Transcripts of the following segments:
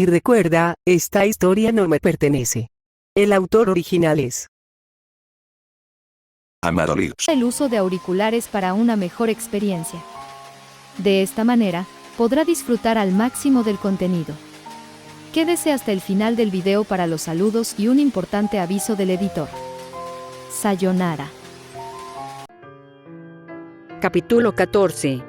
Y recuerda, esta historia no me pertenece. El autor original es Amadolix. El uso de auriculares para una mejor experiencia. De esta manera, podrá disfrutar al máximo del contenido. Quédese hasta el final del video para los saludos y un importante aviso del editor. Sayonara. Capítulo 14.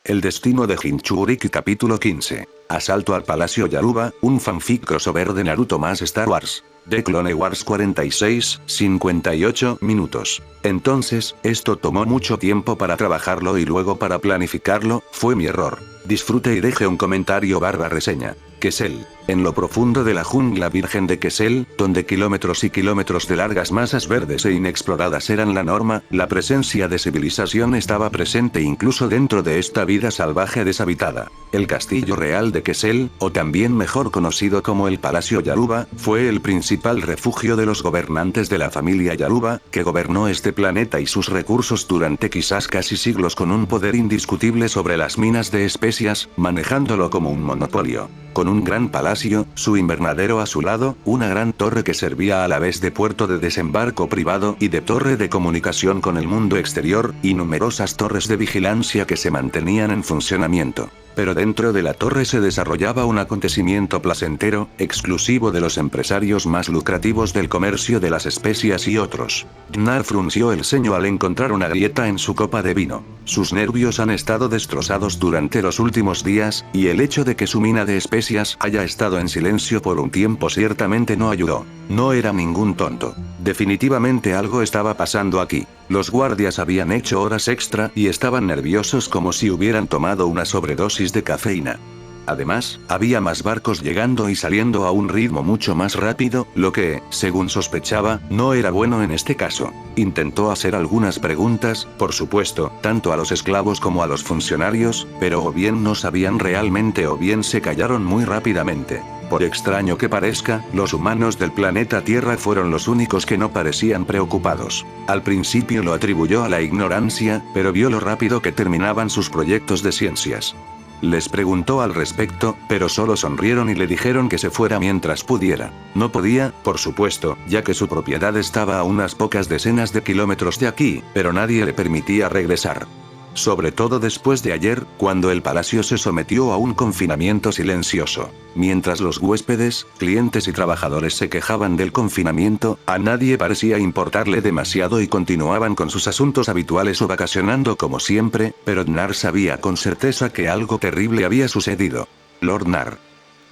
El destino de Jinchuriki capítulo 15. Asalto al Palacio Yaruba, un fanfic crossover de Naruto más Star Wars. The Clone Wars 46, 58 minutos. Entonces, esto tomó mucho tiempo para trabajarlo y luego para planificarlo, fue mi error. Disfrute y deje un comentario / reseña. Quesel. En lo profundo de la jungla virgen de Quesel, donde kilómetros y kilómetros de largas masas verdes e inexploradas eran la norma, la presencia de civilización estaba presente incluso dentro de esta vida salvaje deshabitada. El castillo real de Quesel, o también mejor conocido como el Palacio Yaruba, fue el principal refugio de los gobernantes de la familia Yaruba, que gobernó este planeta y sus recursos durante quizás casi siglos con un poder indiscutible sobre las minas de especias, manejándolo como un monopolio. Con un gran palacio, su invernadero a su lado, una gran torre que servía a la vez de puerto de desembarco privado y de torre de comunicación con el mundo exterior, y numerosas torres de vigilancia que se mantenían en funcionamiento. Pero dentro de la torre se desarrollaba un acontecimiento placentero, exclusivo de los empresarios más lucrativos del comercio de las especias y otros. Gnar frunció el ceño al encontrar una grieta en su copa de vino. Sus nervios han estado destrozados durante los últimos días, y el hecho de que su mina de especias haya estado en silencio por un tiempo ciertamente no ayudó. No era ningún tonto. Definitivamente algo estaba pasando aquí. Los guardias habían hecho horas extra y estaban nerviosos como si hubieran tomado una sobredosis de cafeína. Además, había más barcos llegando y saliendo a un ritmo mucho más rápido, lo que, según sospechaba, no era bueno en este caso. Intentó hacer algunas preguntas, por supuesto, tanto a los esclavos como a los funcionarios, pero o bien no sabían realmente o bien se callaron muy rápidamente. Por extraño que parezca, los humanos del planeta Tierra fueron los únicos que no parecían preocupados. Al principio lo atribuyó a la ignorancia, pero vio lo rápido que terminaban sus proyectos de ciencias. Les preguntó al respecto, pero solo sonrieron y le dijeron que se fuera mientras pudiera. No podía, por supuesto, ya que su propiedad estaba a unas pocas decenas de kilómetros de aquí, pero nadie le permitía regresar. Sobre todo después de ayer, cuando el palacio se sometió a un confinamiento silencioso. Mientras los huéspedes, clientes y trabajadores se quejaban del confinamiento, a nadie parecía importarle demasiado y continuaban con sus asuntos habituales o vacacionando como siempre, pero Gnar sabía con certeza que algo terrible había sucedido. Lord Gnar.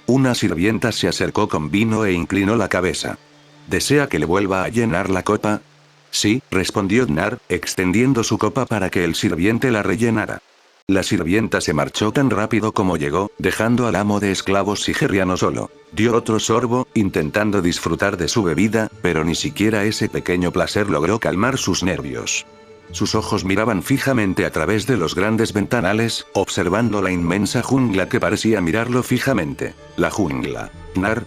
Una sirvienta se acercó con vino e inclinó la cabeza. ¿Desea que le vuelva a llenar la copa? Sí, respondió Gnar, extendiendo su copa para que el sirviente la rellenara. La sirvienta se marchó tan rápido como llegó, dejando al amo de esclavos sigeriano solo. Dio otro sorbo, intentando disfrutar de su bebida, pero ni siquiera ese pequeño placer logró calmar sus nervios. Sus ojos miraban fijamente a través de los grandes ventanales, observando la inmensa jungla que parecía mirarlo fijamente. La jungla. Gnar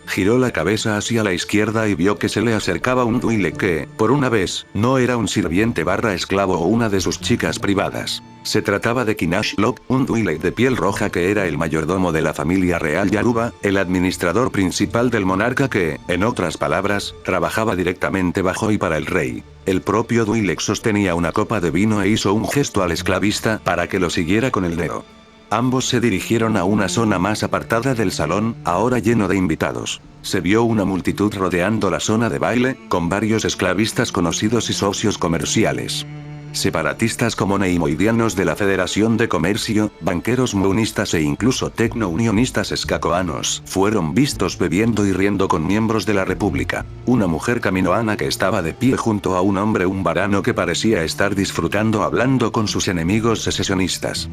giró la cabeza hacia la izquierda y vio que se le acercaba un Twi'lek que, por una vez, no era un sirviente / esclavo o una de sus chicas privadas. Se trataba de Kinash Lok, un Twi'lek de piel roja que era el mayordomo de la familia real Yaruba, el administrador principal del monarca que, en otras palabras, trabajaba directamente bajo y para el rey. El propio Twi'lek sostenía una copa de vino e hizo un gesto al esclavista para que lo siguiera con el dedo. Ambos se dirigieron a una zona más apartada del salón, ahora lleno de invitados. Se vio una multitud rodeando la zona de baile, con varios esclavistas conocidos y socios comerciales. Separatistas como neimoidianos de la Federación de Comercio, banqueros munistas e incluso tecno-unionistas escacoanos fueron vistos bebiendo y riendo con miembros de la República. Una mujer caminoana que estaba de pie junto a un hombre varano que parecía estar disfrutando hablando con sus enemigos secesionistas.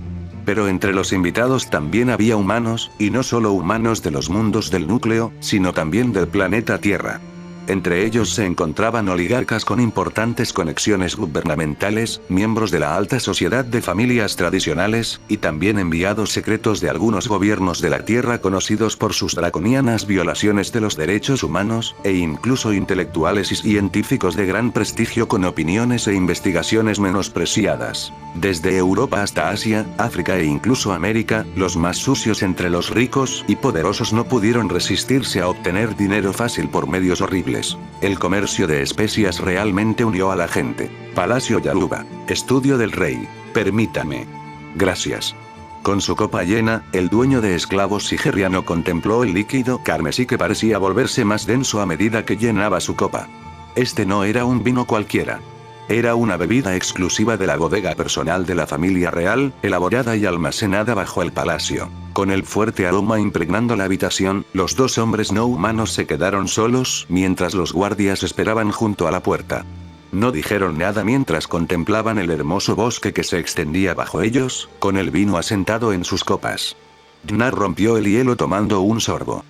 Pero entre los invitados también había humanos, y no solo humanos de los mundos del núcleo, sino también del planeta Tierra. Entre ellos se encontraban oligarcas con importantes conexiones gubernamentales, miembros de la alta sociedad de familias tradicionales, y también enviados secretos de algunos gobiernos de la Tierra conocidos por sus draconianas violaciones de los derechos humanos, e incluso intelectuales y científicos de gran prestigio con opiniones e investigaciones menospreciadas. Desde Europa hasta Asia, África e incluso América, los más sucios entre los ricos y poderosos no pudieron resistirse a obtener dinero fácil por medios horribles. El comercio de especias realmente unió a la gente. Palacio Yaruba. Estudio del rey. Permítame. Gracias. Con su copa llena, el dueño de esclavos sigeriano contempló el líquido carmesí que parecía volverse más denso a medida que llenaba su copa. Este no era un vino cualquiera. Era una bebida exclusiva de la bodega personal de la familia real, elaborada y almacenada bajo el palacio. Con el fuerte aroma impregnando la habitación, los dos hombres no humanos se quedaron solos, mientras los guardias esperaban junto a la puerta. No dijeron nada mientras contemplaban el hermoso bosque que se extendía bajo ellos, con el vino asentado en sus copas. Gnar rompió el hielo tomando un sorbo.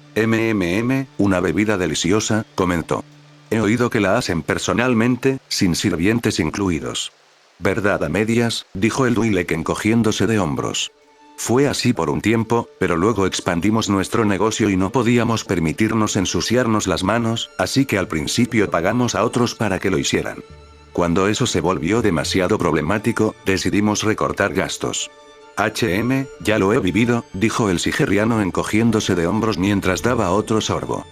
Una bebida deliciosa, comentó. He oído que la hacen personalmente, sin sirvientes incluidos. ¿Verdad a medias?, dijo el Twi'lek encogiéndose de hombros. Fue así por un tiempo, pero luego expandimos nuestro negocio y no podíamos permitirnos ensuciarnos las manos, así que al principio pagamos a otros para que lo hicieran. Cuando eso se volvió demasiado problemático, decidimos recortar gastos. Ya lo he vivido, dijo el sigeriano encogiéndose de hombros mientras daba otro sorbo.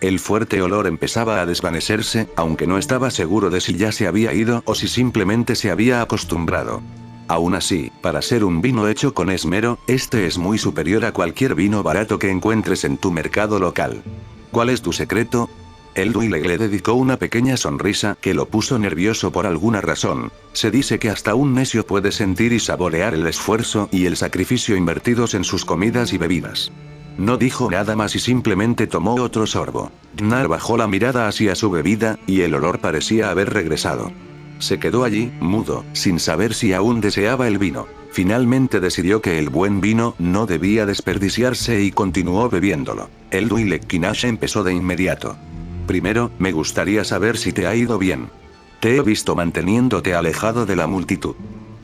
El fuerte olor empezaba a desvanecerse, aunque no estaba seguro de si ya se había ido o si simplemente se había acostumbrado. Aún así, para ser un vino hecho con esmero, este es muy superior a cualquier vino barato que encuentres en tu mercado local. ¿Cuál es tu secreto? El Twi'lek le dedicó una pequeña sonrisa que lo puso nervioso por alguna razón. Se dice que hasta un necio puede sentir y saborear el esfuerzo y el sacrificio invertidos en sus comidas y bebidas. No dijo nada más y simplemente tomó otro sorbo. Gnar bajó la mirada hacia su bebida, y el olor parecía haber regresado. Se quedó allí, mudo, sin saber si aún deseaba el vino. Finalmente decidió que el buen vino no debía desperdiciarse y continuó bebiéndolo. El Twi'lek Kinash empezó de inmediato. Primero, me gustaría saber si te ha ido bien. Te he visto manteniéndote alejado de la multitud.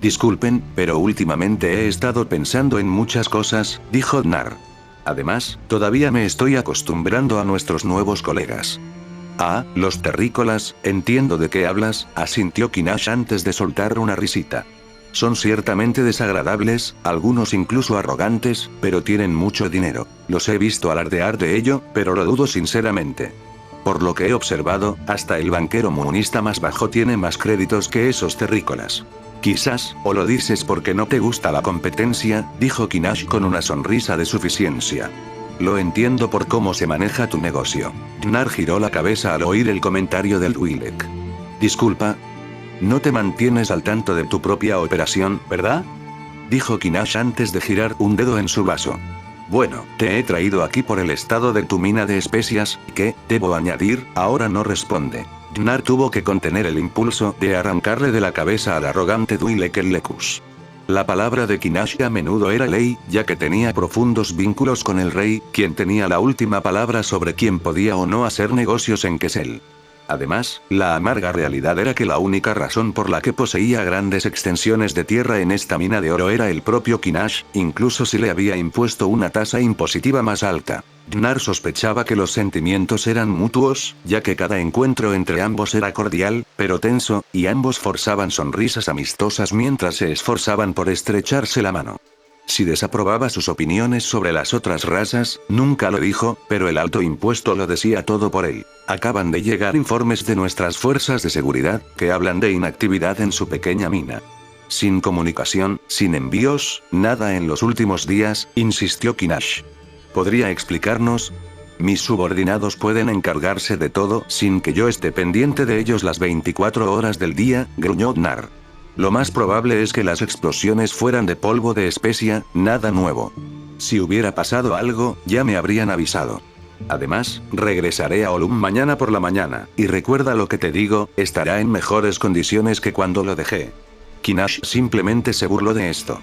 Disculpen, pero últimamente he estado pensando en muchas cosas, dijo Gnar. Además, todavía me estoy acostumbrando a nuestros nuevos colegas. Ah, los terrícolas, entiendo de qué hablas, asintió Kinash antes de soltar una risita. Son ciertamente desagradables, algunos incluso arrogantes, pero tienen mucho dinero. Los he visto alardear de ello, pero lo dudo sinceramente. Por lo que he observado, hasta el banquero munista más bajo tiene más créditos que esos terrícolas. Quizás, o lo dices porque no te gusta la competencia, dijo Kinash con una sonrisa de suficiencia. Lo entiendo por cómo se maneja tu negocio. Gnar giró la cabeza al oír el comentario del Twi'lek. Disculpa. No te mantienes al tanto de tu propia operación, ¿verdad? Dijo Kinash antes de girar un dedo en su vaso. Bueno, te he traído aquí por el estado de tu mina de especias, que, debo añadir, ahora no responde. Gnar tuvo que contener el impulso de arrancarle de la cabeza al arrogante Twi'lek el Lekus. La palabra de Kinash a menudo era ley, ya que tenía profundos vínculos con el rey, quien tenía la última palabra sobre quién podía o no hacer negocios en Kessel. Además, la amarga realidad era que la única razón por la que poseía grandes extensiones de tierra en esta mina de oro era el propio Kinash, incluso si le había impuesto una tasa impositiva más alta. Gnar sospechaba que los sentimientos eran mutuos, ya que cada encuentro entre ambos era cordial, pero tenso, y ambos forzaban sonrisas amistosas mientras se esforzaban por estrecharse la mano. Si desaprobaba sus opiniones sobre las otras razas, nunca lo dijo, pero el alto impuesto lo decía todo por él. Acaban de llegar informes de nuestras fuerzas de seguridad, que hablan de inactividad en su pequeña mina. Sin comunicación, sin envíos, nada en los últimos días, insistió Kinash. ¿Podría explicarnos? Mis subordinados pueden encargarse de todo sin que yo esté pendiente de ellos las 24 horas del día, gruñó Gnar. Lo más probable es que las explosiones fueran de polvo de especia, nada nuevo. Si hubiera pasado algo, ya me habrían avisado. Además, regresaré a Olum mañana por la mañana, y recuerda lo que te digo, estará en mejores condiciones que cuando lo dejé. Kinash simplemente se burló de esto.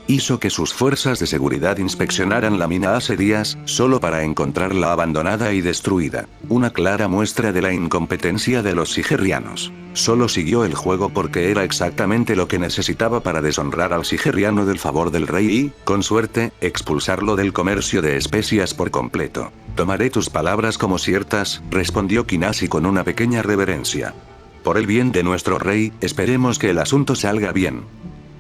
Hizo que sus fuerzas de seguridad inspeccionaran la mina hace días, solo para encontrarla abandonada y destruida. Una clara muestra de la incompetencia de los sigerianos. Solo siguió el juego porque era exactamente lo que necesitaba para deshonrar al sigeriano del favor del rey y, con suerte, expulsarlo del comercio de especias por completo. Tomaré tus palabras como ciertas, respondió Kinasi con una pequeña reverencia. Por el bien de nuestro rey, esperemos que el asunto salga bien.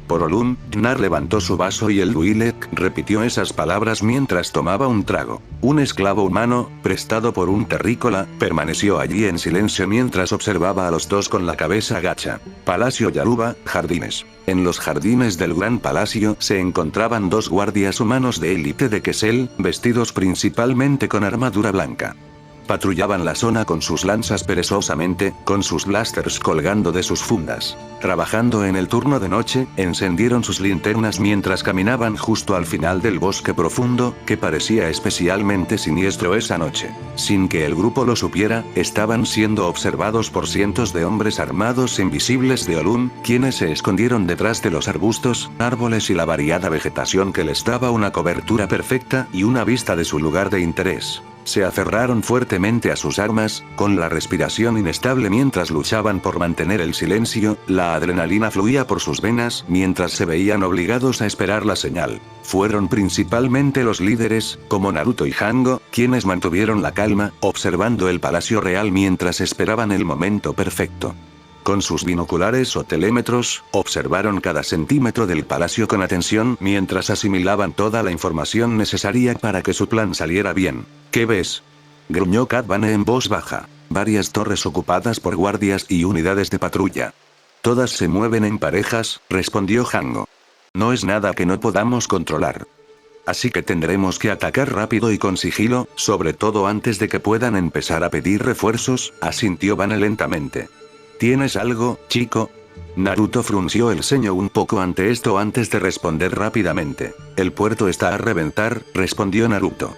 Por Olun, Gnar levantó su vaso y el Duilek repitió esas palabras mientras tomaba un trago. Un esclavo humano, prestado por un terrícola, permaneció allí en silencio mientras observaba a los dos con la cabeza gacha. Palacio Yaruba, jardines. En los jardines del Gran Palacio se encontraban dos guardias humanos de élite de Kessel, vestidos principalmente con armadura blanca. Patrullaban la zona con sus lanzas perezosamente, con sus blasters colgando de sus fundas. Trabajando en el turno de noche, encendieron sus linternas mientras caminaban justo al final del bosque profundo, que parecía especialmente siniestro esa noche. Sin que el grupo lo supiera, estaban siendo observados por cientos de hombres armados invisibles de Olun, quienes se escondieron detrás de los arbustos, árboles y la variada vegetación que les daba una cobertura perfecta y una vista de su lugar de interés. Se aferraron fuertemente a sus armas, con la respiración inestable mientras luchaban por mantener el silencio, la adrenalina fluía por sus venas mientras se veían obligados a esperar la señal. Fueron principalmente los líderes, como Naruto y Hango, quienes mantuvieron la calma, observando el palacio real mientras esperaban el momento perfecto. Con sus binoculares o telémetros, observaron cada centímetro del palacio con atención mientras asimilaban toda la información necesaria para que su plan saliera bien. ¿Qué ves?, gruñó Cad Bane en voz baja. Varias torres ocupadas por guardias y unidades de patrulla. Todas se mueven en parejas, respondió Hango. No es nada que no podamos controlar. Así que tendremos que atacar rápido y con sigilo, sobre todo antes de que puedan empezar a pedir refuerzos, asintió Bane lentamente. ¿Tienes algo, chico? Naruto frunció el ceño un poco ante esto antes de responder rápidamente. El puerto está a reventar, respondió Naruto.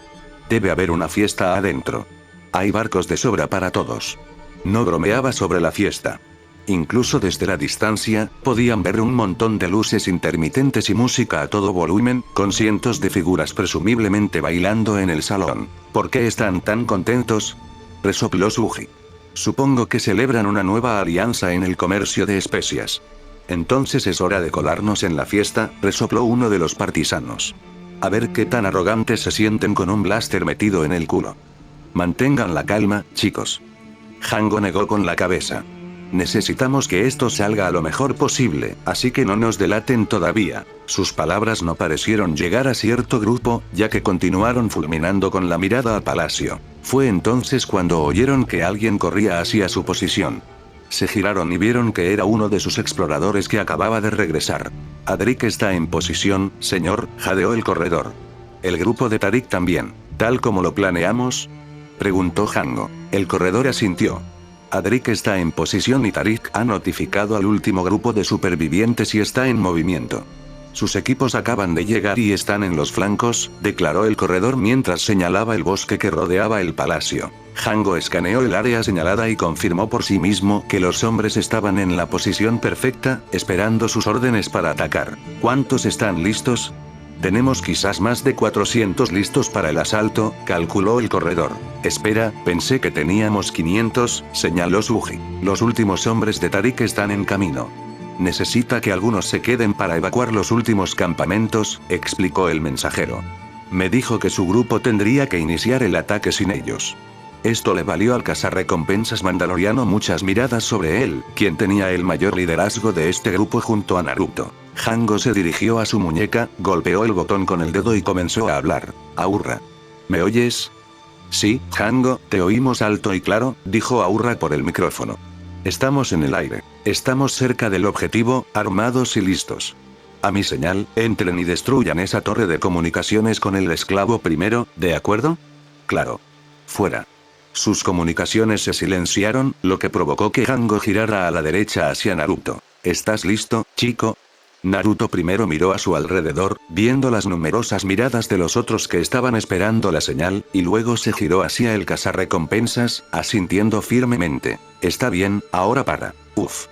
Debe haber una fiesta adentro. Hay barcos de sobra para todos. No bromeaba sobre la fiesta. Incluso desde la distancia, podían ver un montón de luces intermitentes y música a todo volumen, con cientos de figuras presumiblemente bailando en el salón. ¿Por qué están tan contentos?, resopló Suji. Supongo que celebran una nueva alianza en el comercio de especias. Entonces es hora de colarnos en la fiesta, resopló uno de los partisanos. A ver qué tan arrogantes se sienten con un blaster metido en el culo. Mantengan la calma, chicos. Hango negó con la cabeza. Necesitamos que esto salga a lo mejor posible, así que no nos delaten todavía. Sus palabras no parecieron llegar a cierto grupo, ya que continuaron fulminando con la mirada al palacio. Fue entonces cuando oyeron que alguien corría hacia su posición. Se giraron y vieron que era uno de sus exploradores que acababa de regresar. Adrik está en posición, señor, jadeó el corredor. El grupo de Tarik también, tal como lo planeamos, preguntó Hango. El corredor asintió. Adrik está en posición y Tarik ha notificado al último grupo de supervivientes y está en movimiento. Sus equipos acaban de llegar y están en los flancos, declaró el corredor mientras señalaba el bosque que rodeaba el palacio. Hango escaneó el área señalada y confirmó por sí mismo que los hombres estaban en la posición perfecta, esperando sus órdenes para atacar. ¿Cuántos están listos? Tenemos quizás más de 400 listos para el asalto, calculó el corredor. Espera, pensé que teníamos 500, señaló Suji. Los últimos hombres de Tarik están en camino. Necesita que algunos se queden para evacuar los últimos campamentos, explicó el mensajero. Me dijo que su grupo tendría que iniciar el ataque sin ellos. Esto le valió al cazarrecompensas mandaloriano muchas miradas sobre él, quien tenía el mayor liderazgo de este grupo junto a Naruto. Hango se dirigió a su muñeca, golpeó el botón con el dedo y comenzó a hablar. Aurra. ¿Me oyes? Sí, Hango, te oímos alto y claro, dijo Aurra por el micrófono. Estamos en el aire. Estamos cerca del objetivo, armados y listos. A mi señal, entren y destruyan esa torre de comunicaciones con el esclavo primero, ¿de acuerdo? Claro. Fuera. Sus comunicaciones se silenciaron, lo que provocó que Hango girara a la derecha hacia Naruto. ¿Estás listo, chico? Naruto primero miró a su alrededor, viendo las numerosas miradas de los otros que estaban esperando la señal, y luego se giró hacia el cazarrecompensas, asintiendo firmemente. Está bien, ahora para. Uf.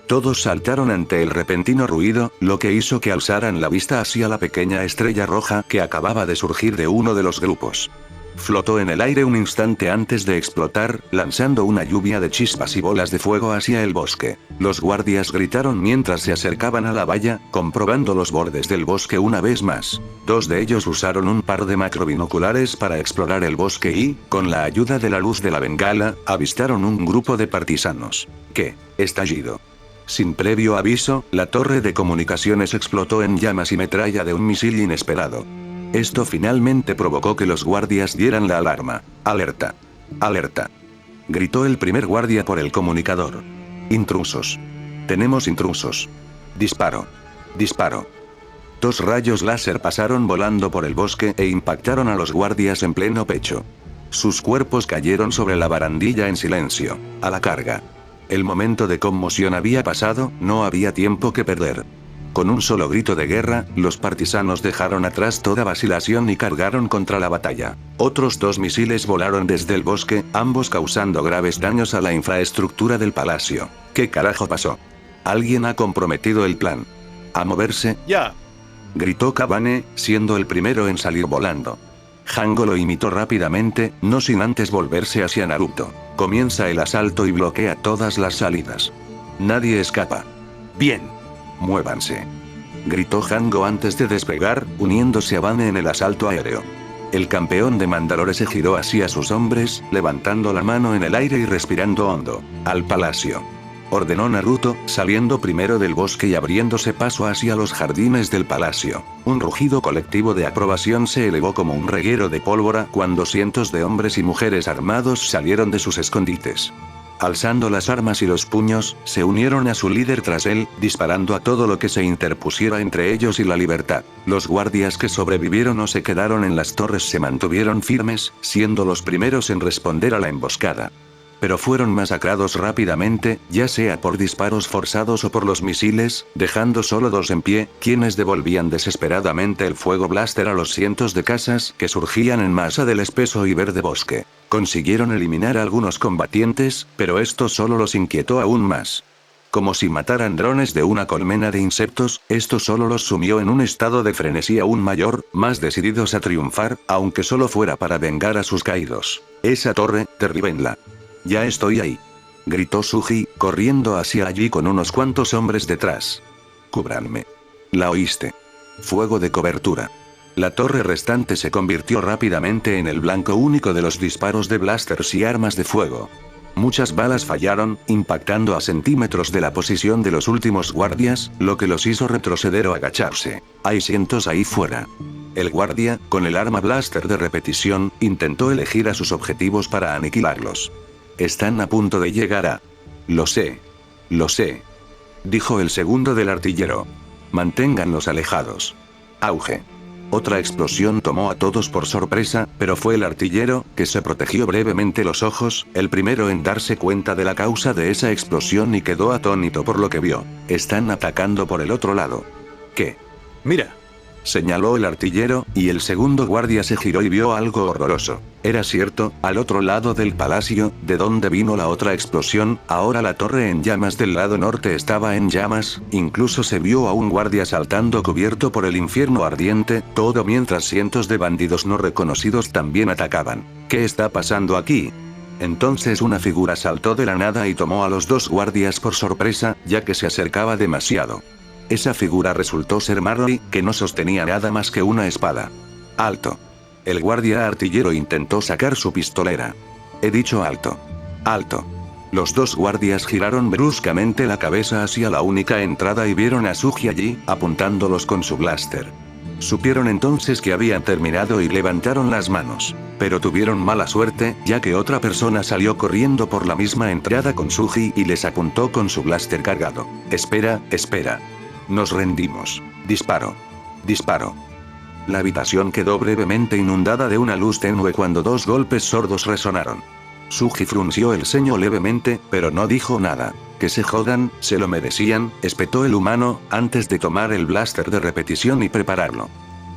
Todos saltaron ante el repentino ruido, lo que hizo que alzaran la vista hacia la pequeña estrella roja que acababa de surgir de uno de los grupos. Flotó en el aire un instante antes de explotar, lanzando una lluvia de chispas y bolas de fuego hacia el bosque. Los guardias gritaron mientras se acercaban a la valla, comprobando los bordes del bosque una vez más. Dos de ellos usaron un par de macrobinoculares para explorar el bosque y, con la ayuda de la luz de la bengala, avistaron un grupo de partisanos. ¡Qué estallido! Sin previo aviso, la torre de comunicaciones explotó en llamas y metralla de un misil inesperado. Esto finalmente provocó que los guardias dieran la alarma. ¡Alerta! ¡Alerta!, gritó el primer guardia por el comunicador. ¡Intrusos! ¡Tenemos intrusos! ¡Disparo! ¡Disparo! Dos rayos láser pasaron volando por el bosque e impactaron a los guardias en pleno pecho. Sus cuerpos cayeron sobre la barandilla en silencio. ¡A la carga! El momento de conmoción había pasado, no había tiempo que perder. Con un solo grito de guerra, los partisanos dejaron atrás toda vacilación y cargaron contra la batalla. Otros dos misiles volaron desde el bosque, ambos causando graves daños a la infraestructura del palacio. ¿Qué carajo pasó? Alguien ha comprometido el plan. ¡A moverse! ¡Ya! Gritó Kabane, siendo el primero en salir volando. Hango lo imitó rápidamente, no sin antes volverse hacia Naruto. Comienza el asalto y bloquea todas las salidas. Nadie escapa. ¡Bien! ¡Muévanse!, gritó Hango antes de despegar, uniéndose a Bane en el asalto aéreo. El campeón de Mandalore se giró hacia sus hombres, levantando la mano en el aire y respirando hondo. ¡Al palacio!, ordenó Naruto, saliendo primero del bosque y abriéndose paso hacia los jardines del palacio. Un rugido colectivo de aprobación se elevó como un reguero de pólvora cuando cientos de hombres y mujeres armados salieron de sus escondites. Alzando las armas y los puños, se unieron a su líder tras él, disparando a todo lo que se interpusiera entre ellos y la libertad. Los guardias que sobrevivieron o se quedaron en las torres se mantuvieron firmes, siendo los primeros en responder a la emboscada. Pero fueron masacrados rápidamente, ya sea por disparos forzados o por los misiles, dejando solo dos en pie, quienes devolvían desesperadamente el fuego blaster a los cientos de casas que surgían en masa del espeso y verde bosque. Consiguieron eliminar a algunos combatientes, pero esto solo los inquietó aún más. Como si mataran drones de una colmena de insectos, esto solo los sumió en un estado de frenesí aún mayor, más decididos a triunfar, aunque solo fuera para vengar a sus caídos. Esa torre, derríbenla. Ya estoy ahí, gritó Suji, corriendo hacia allí con unos cuantos hombres detrás. Cúbranme. ¿La oíste? Fuego de cobertura. La torre restante se convirtió rápidamente en el blanco único de los disparos de blasters y armas de fuego. Muchas balas fallaron, impactando a centímetros de la posición de los últimos guardias, lo que los hizo retroceder o agacharse. Hay cientos ahí fuera. El guardia, con el arma blaster de repetición, intentó elegir a sus objetivos para aniquilarlos. Están a punto de llegar a... Lo sé, dijo el segundo del artillero. Manténganlos alejados. Auge. Otra explosión tomó a todos por sorpresa, pero fue el artillero, que se protegió brevemente los ojos, el primero en darse cuenta de la causa de esa explosión y quedó atónito por lo que vio. Están atacando por el otro lado. ¿Qué? ¡Mira!, señaló el artillero, y el segundo guardia se giró y vio algo horroroso. Era cierto, al otro lado del palacio, de donde vino la otra explosión, ahora la torre en llamas del lado norte estaba en llamas, incluso se vio a un guardia saltando cubierto por el infierno ardiente, todo mientras cientos de bandidos no reconocidos también atacaban. ¿Qué está pasando aquí? Entonces una figura saltó de la nada y tomó a los dos guardias por sorpresa, ya que se acercaba demasiado. Esa figura resultó ser Marley, que no sostenía nada más que una espada. ¡Alto! El guardia artillero intentó sacar su pistolera. He dicho alto. ¡Alto! Los dos guardias giraron bruscamente la cabeza hacia la única entrada y vieron a Suji allí, apuntándolos con su blaster. Supieron entonces que habían terminado y levantaron las manos. Pero tuvieron mala suerte, ya que otra persona salió corriendo por la misma entrada con Suji y les apuntó con su blaster cargado. Espera. Nos rendimos. Disparo. La habitación quedó brevemente inundada de una luz tenue cuando dos golpes sordos resonaron. Suji frunció el ceño levemente, pero no dijo nada. Que se jodan, se lo merecían, espetó el humano, antes de tomar el blaster de repetición y prepararlo.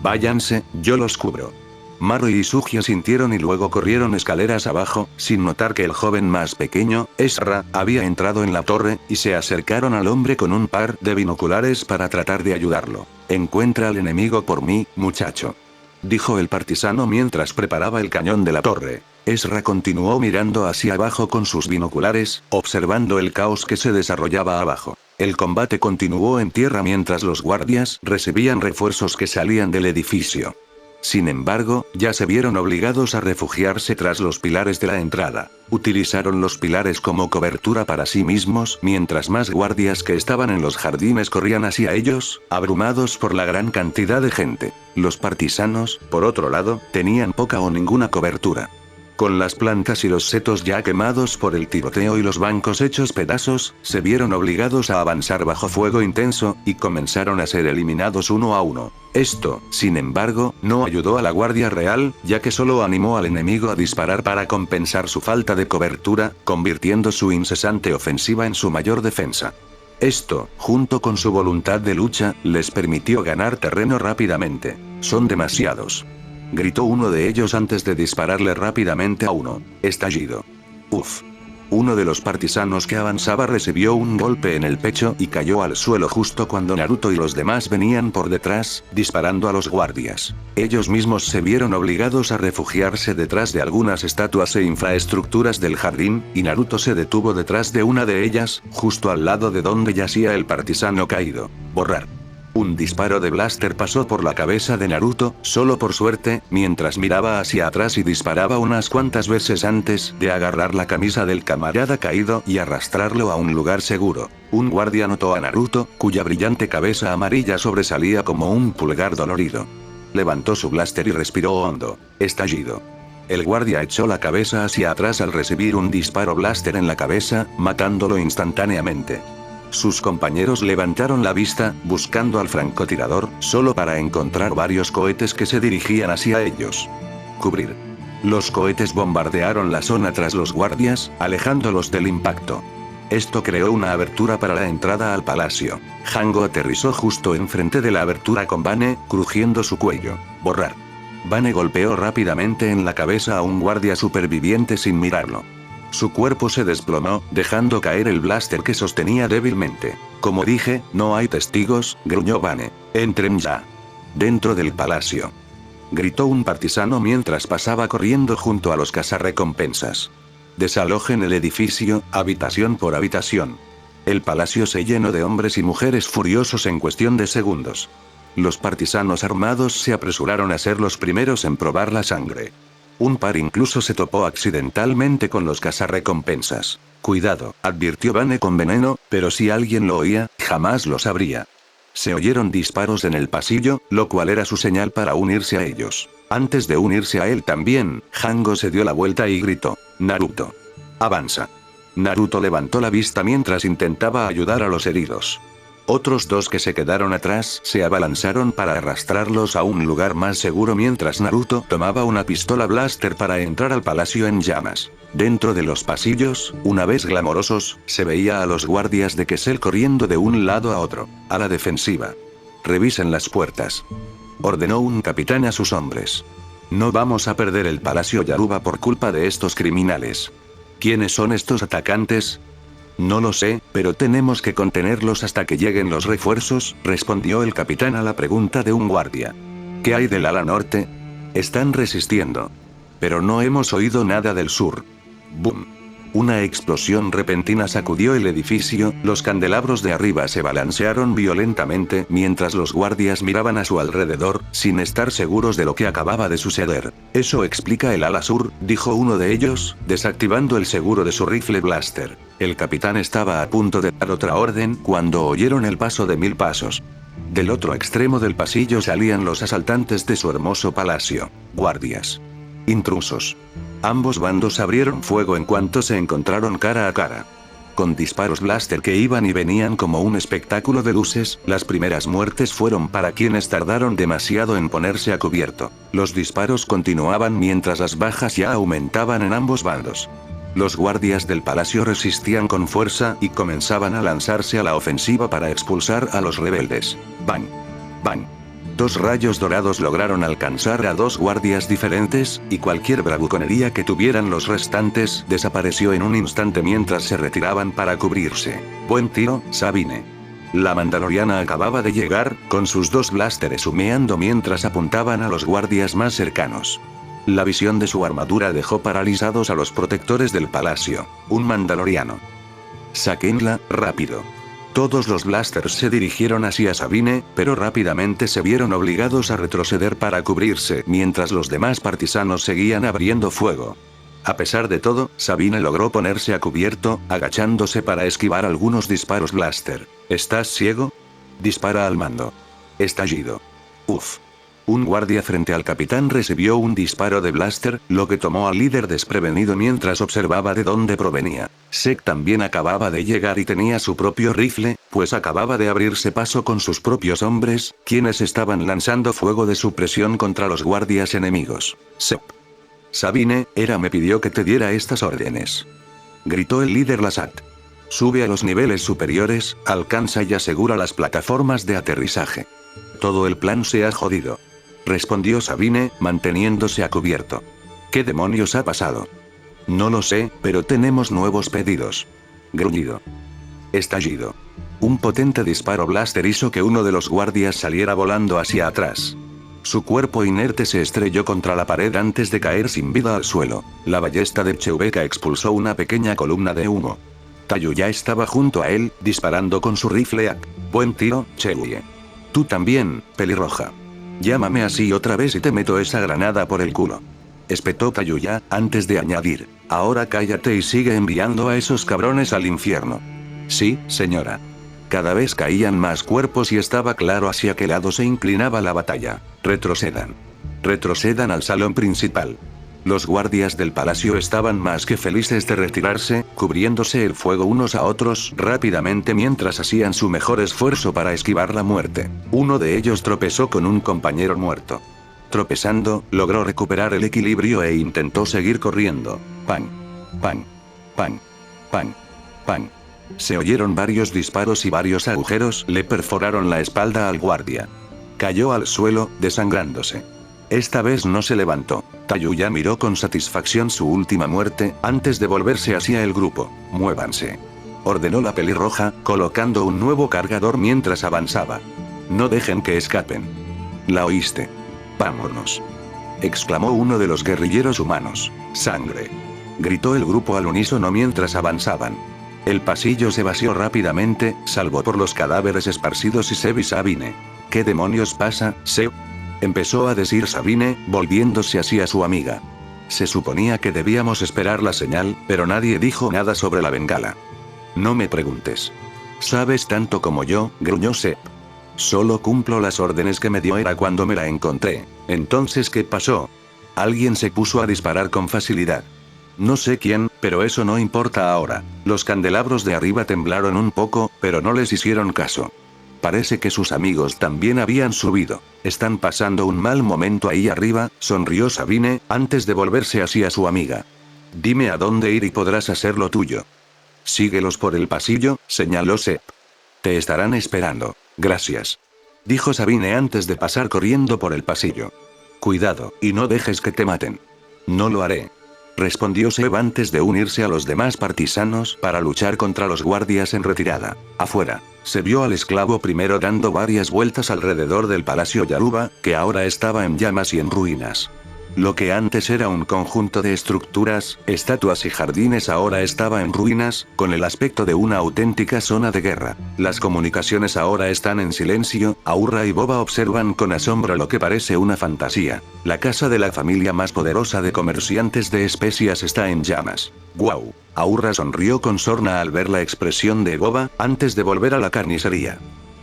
Váyanse, yo los cubro. Maru y Sugia sintieron y luego corrieron escaleras abajo, sin notar que el joven más pequeño, Ezra, había entrado en la torre, y se acercaron al hombre con un par de binoculares para tratar de ayudarlo. «Encuentra al enemigo por mí, muchacho», dijo el partisano mientras preparaba el cañón de la torre. Ezra continuó mirando hacia abajo con sus binoculares, observando el caos que se desarrollaba abajo. El combate continuó en tierra mientras los guardias recibían refuerzos que salían del edificio. Sin embargo, ya se vieron obligados a refugiarse tras los pilares de la entrada. Utilizaron los pilares como cobertura para sí mismos, mientras más guardias que estaban en los jardines corrían hacia ellos, abrumados por la gran cantidad de gente. Los partisanos, por otro lado, tenían poca o ninguna cobertura. Con las plantas y los setos ya quemados por el tiroteo y los bancos hechos pedazos, se vieron obligados a avanzar bajo fuego intenso, y comenzaron a ser eliminados uno a uno. Esto, sin embargo, no ayudó a la Guardia Real, ya que solo animó al enemigo a disparar para compensar su falta de cobertura, convirtiendo su incesante ofensiva en su mayor defensa. Esto, junto con su voluntad de lucha, les permitió ganar terreno rápidamente. «Son demasiados», gritó uno de ellos antes de dispararle rápidamente a uno. Estallido. Uf. Uno de los partisanos que avanzaba recibió un golpe en el pecho y cayó al suelo justo cuando Naruto y los demás venían por detrás, disparando a los guardias. Ellos mismos se vieron obligados a refugiarse detrás de algunas estatuas e infraestructuras del jardín, y Naruto se detuvo detrás de una de ellas, justo al lado de donde yacía el partisano caído. Borrar. Un disparo de blaster pasó por la cabeza de Naruto, solo por suerte, mientras miraba hacia atrás y disparaba unas cuantas veces antes de agarrar la camisa del camarada caído y arrastrarlo a un lugar seguro. Un guardia notó a Naruto, cuya brillante cabeza amarilla sobresalía como un pulgar dolorido. Levantó su blaster y respiró hondo. Estallido. El guardia echó la cabeza hacia atrás al recibir un disparo blaster en la cabeza, matándolo instantáneamente. Sus compañeros levantaron la vista, buscando al francotirador, solo para encontrar varios cohetes que se dirigían hacia ellos. Cubrir. Los cohetes bombardearon la zona tras los guardias, alejándolos del impacto. Esto creó una abertura para la entrada al palacio. Hango aterrizó justo enfrente de la abertura con Bane, crujiendo su cuello. Borrar. Bane golpeó rápidamente en la cabeza a un guardia superviviente sin mirarlo. Su cuerpo se desplomó, dejando caer el blaster que sostenía débilmente. «Como dije, no hay testigos», gruñó Bane. «Entren ya». «Dentro del palacio», gritó un partisano mientras pasaba corriendo junto a los cazarrecompensas. «Desalojen el edificio, habitación por habitación». El palacio se llenó de hombres y mujeres furiosos en cuestión de segundos. Los partisanos armados se apresuraron a ser los primeros en probar la sangre. Un par incluso se topó accidentalmente con los cazarrecompensas. «Cuidado», advirtió Bane con veneno, pero si alguien lo oía, jamás lo sabría. Se oyeron disparos en el pasillo, lo cual era su señal para unirse a ellos. Antes de unirse a él también, Hango se dio la vuelta y gritó: «Naruto. Avanza». Naruto levantó la vista mientras intentaba ayudar a los heridos. Otros dos que se quedaron atrás se abalanzaron para arrastrarlos a un lugar más seguro mientras Naruto tomaba una pistola blaster para entrar al palacio en llamas. Dentro de los pasillos, una vez glamorosos, se veía a los guardias de Kessel corriendo de un lado a otro. A la defensiva. «Revisen las puertas», ordenó un capitán a sus hombres. «No vamos a perder el palacio Yaruba por culpa de estos criminales». «¿Quiénes son estos atacantes?». «No lo sé, pero tenemos que contenerlos hasta que lleguen los refuerzos», respondió el capitán a la pregunta de un guardia. «¿Qué hay del ala norte?». «Están resistiendo. Pero no hemos oído nada del sur». ¡Bum! Una explosión repentina sacudió el edificio, los candelabros de arriba se balancearon violentamente mientras los guardias miraban a su alrededor, sin estar seguros de lo que acababa de suceder. «Eso explica el ala sur», dijo uno de ellos, desactivando el seguro de su rifle blaster. El capitán estaba a punto de dar otra orden cuando oyeron el paso de 1000 pasos. Del otro extremo del pasillo salían los asaltantes de su hermoso palacio. Guardias. Intrusos. Ambos bandos abrieron fuego en cuanto se encontraron cara a cara. Con disparos blaster que iban y venían como un espectáculo de luces, las primeras muertes fueron para quienes tardaron demasiado en ponerse a cubierto. Los disparos continuaban mientras las bajas ya aumentaban en ambos bandos. Los guardias del palacio resistían con fuerza y comenzaban a lanzarse a la ofensiva para expulsar a los rebeldes. ¡Bang! ¡Bang! 2 rayos dorados lograron alcanzar a 2 guardias diferentes, y cualquier bravuconería que tuvieran los restantes desapareció en un instante mientras se retiraban para cubrirse. Buen tiro, Sabine. La mandaloriana acababa de llegar, con sus 2 blasters humeando mientras apuntaban a los guardias más cercanos. La visión de su armadura dejó paralizados a los protectores del palacio. Un mandaloriano. Sáquenla, rápido. Todos los blasters se dirigieron hacia Sabine, pero rápidamente se vieron obligados a retroceder para cubrirse mientras los demás partisanos seguían abriendo fuego. A pesar de todo, Sabine logró ponerse a cubierto, agachándose para esquivar algunos disparos blaster. ¿Estás ciego? Dispara al mando. Estallido. Uf. Un guardia frente al capitán recibió un disparo de blaster, lo que tomó al líder desprevenido mientras observaba de dónde provenía. Zek también acababa de llegar y tenía su propio rifle, pues acababa de abrirse paso con sus propios hombres, quienes estaban lanzando fuego de supresión contra los guardias enemigos. Sep. Sabine, Hera me pidió que te diera estas órdenes. Gritó el líder Lasat. Sube a los niveles superiores, alcanza y asegura las plataformas de aterrizaje. Todo el plan se ha jodido. Respondió Sabine, manteniéndose a cubierto. ¿Qué demonios ha pasado? No lo sé, pero tenemos nuevos pedidos. Gruñido. Estallido. Un potente disparo blaster hizo que uno de los guardias saliera volando hacia atrás. Su cuerpo inerte se estrelló contra la pared antes de caer sin vida al suelo. La ballesta de Chewbacca expulsó una pequeña columna de humo. Tayu ya estaba junto a él, disparando con su rifle AK. Buen tiro, Chewie. Tú también, pelirroja. Llámame así otra vez y te meto esa granada por el culo. Espetó Tayuya, antes de añadir. Ahora cállate y sigue enviando a esos cabrones al infierno. Sí, señora. Cada vez caían más cuerpos y estaba claro hacia qué lado se inclinaba la batalla. Retrocedan. Retrocedan al salón principal. Los guardias del palacio estaban más que felices de retirarse, cubriéndose el fuego unos a otros rápidamente mientras hacían su mejor esfuerzo para esquivar la muerte. Uno de ellos tropezó con un compañero muerto. Tropezando, logró recuperar el equilibrio e intentó seguir corriendo. Pan. Pan. Pan. Pan. Pan. Se oyeron varios disparos y varios agujeros le perforaron la espalda al guardia. Cayó al suelo, desangrándose. Esta vez no se levantó. Tayuya miró con satisfacción su última muerte, antes de volverse hacia el grupo. Muévanse. Ordenó la pelirroja, colocando un nuevo cargador mientras avanzaba. No dejen que escapen. ¿La oíste? Vámonos. Exclamó uno de los guerrilleros humanos. Sangre. Gritó el grupo al unísono mientras avanzaban. El pasillo se vació rápidamente, salvo por los cadáveres esparcidos y Zeb y Sabine. ¿Qué demonios pasa, Zeb? Empezó a decir Sabine, volviéndose hacia su amiga. Se suponía que debíamos esperar la señal, pero nadie dijo nada sobre la bengala. No me preguntes. Sabes tanto como yo, gruñó Zeb. Solo cumplo las órdenes que me dio Hera cuando me la encontré. Entonces, ¿qué pasó? Alguien se puso a disparar con facilidad. No sé quién, pero eso no importa ahora. Los candelabros de arriba temblaron un poco, pero no les hicieron caso. Parece que sus amigos también habían subido. Están pasando un mal momento ahí arriba, sonrió Sabine, antes de volverse hacia su amiga. Dime a dónde ir y podrás hacer lo tuyo. Síguelos por el pasillo, señaló Zeb. Te estarán esperando. Gracias. Dijo Sabine antes de pasar corriendo por el pasillo. Cuidado, y no dejes que te maten. No lo haré. Respondió Zeb antes de unirse a los demás partisanos para luchar contra los guardias en retirada. Afuera, se vio al esclavo primero dando varias vueltas alrededor del palacio Yaruba, que ahora estaba en llamas y en ruinas. Lo que antes era un conjunto de estructuras, estatuas y jardines ahora estaba en ruinas, con el aspecto de una auténtica zona de guerra. Las comunicaciones ahora están en silencio, Aurra y Boba observan con asombro lo que parece una fantasía. La casa de la familia más poderosa de comerciantes de especias está en llamas. ¡Guau! Aurra sonrió con sorna al ver la expresión de Boba, antes de volver a la carnicería.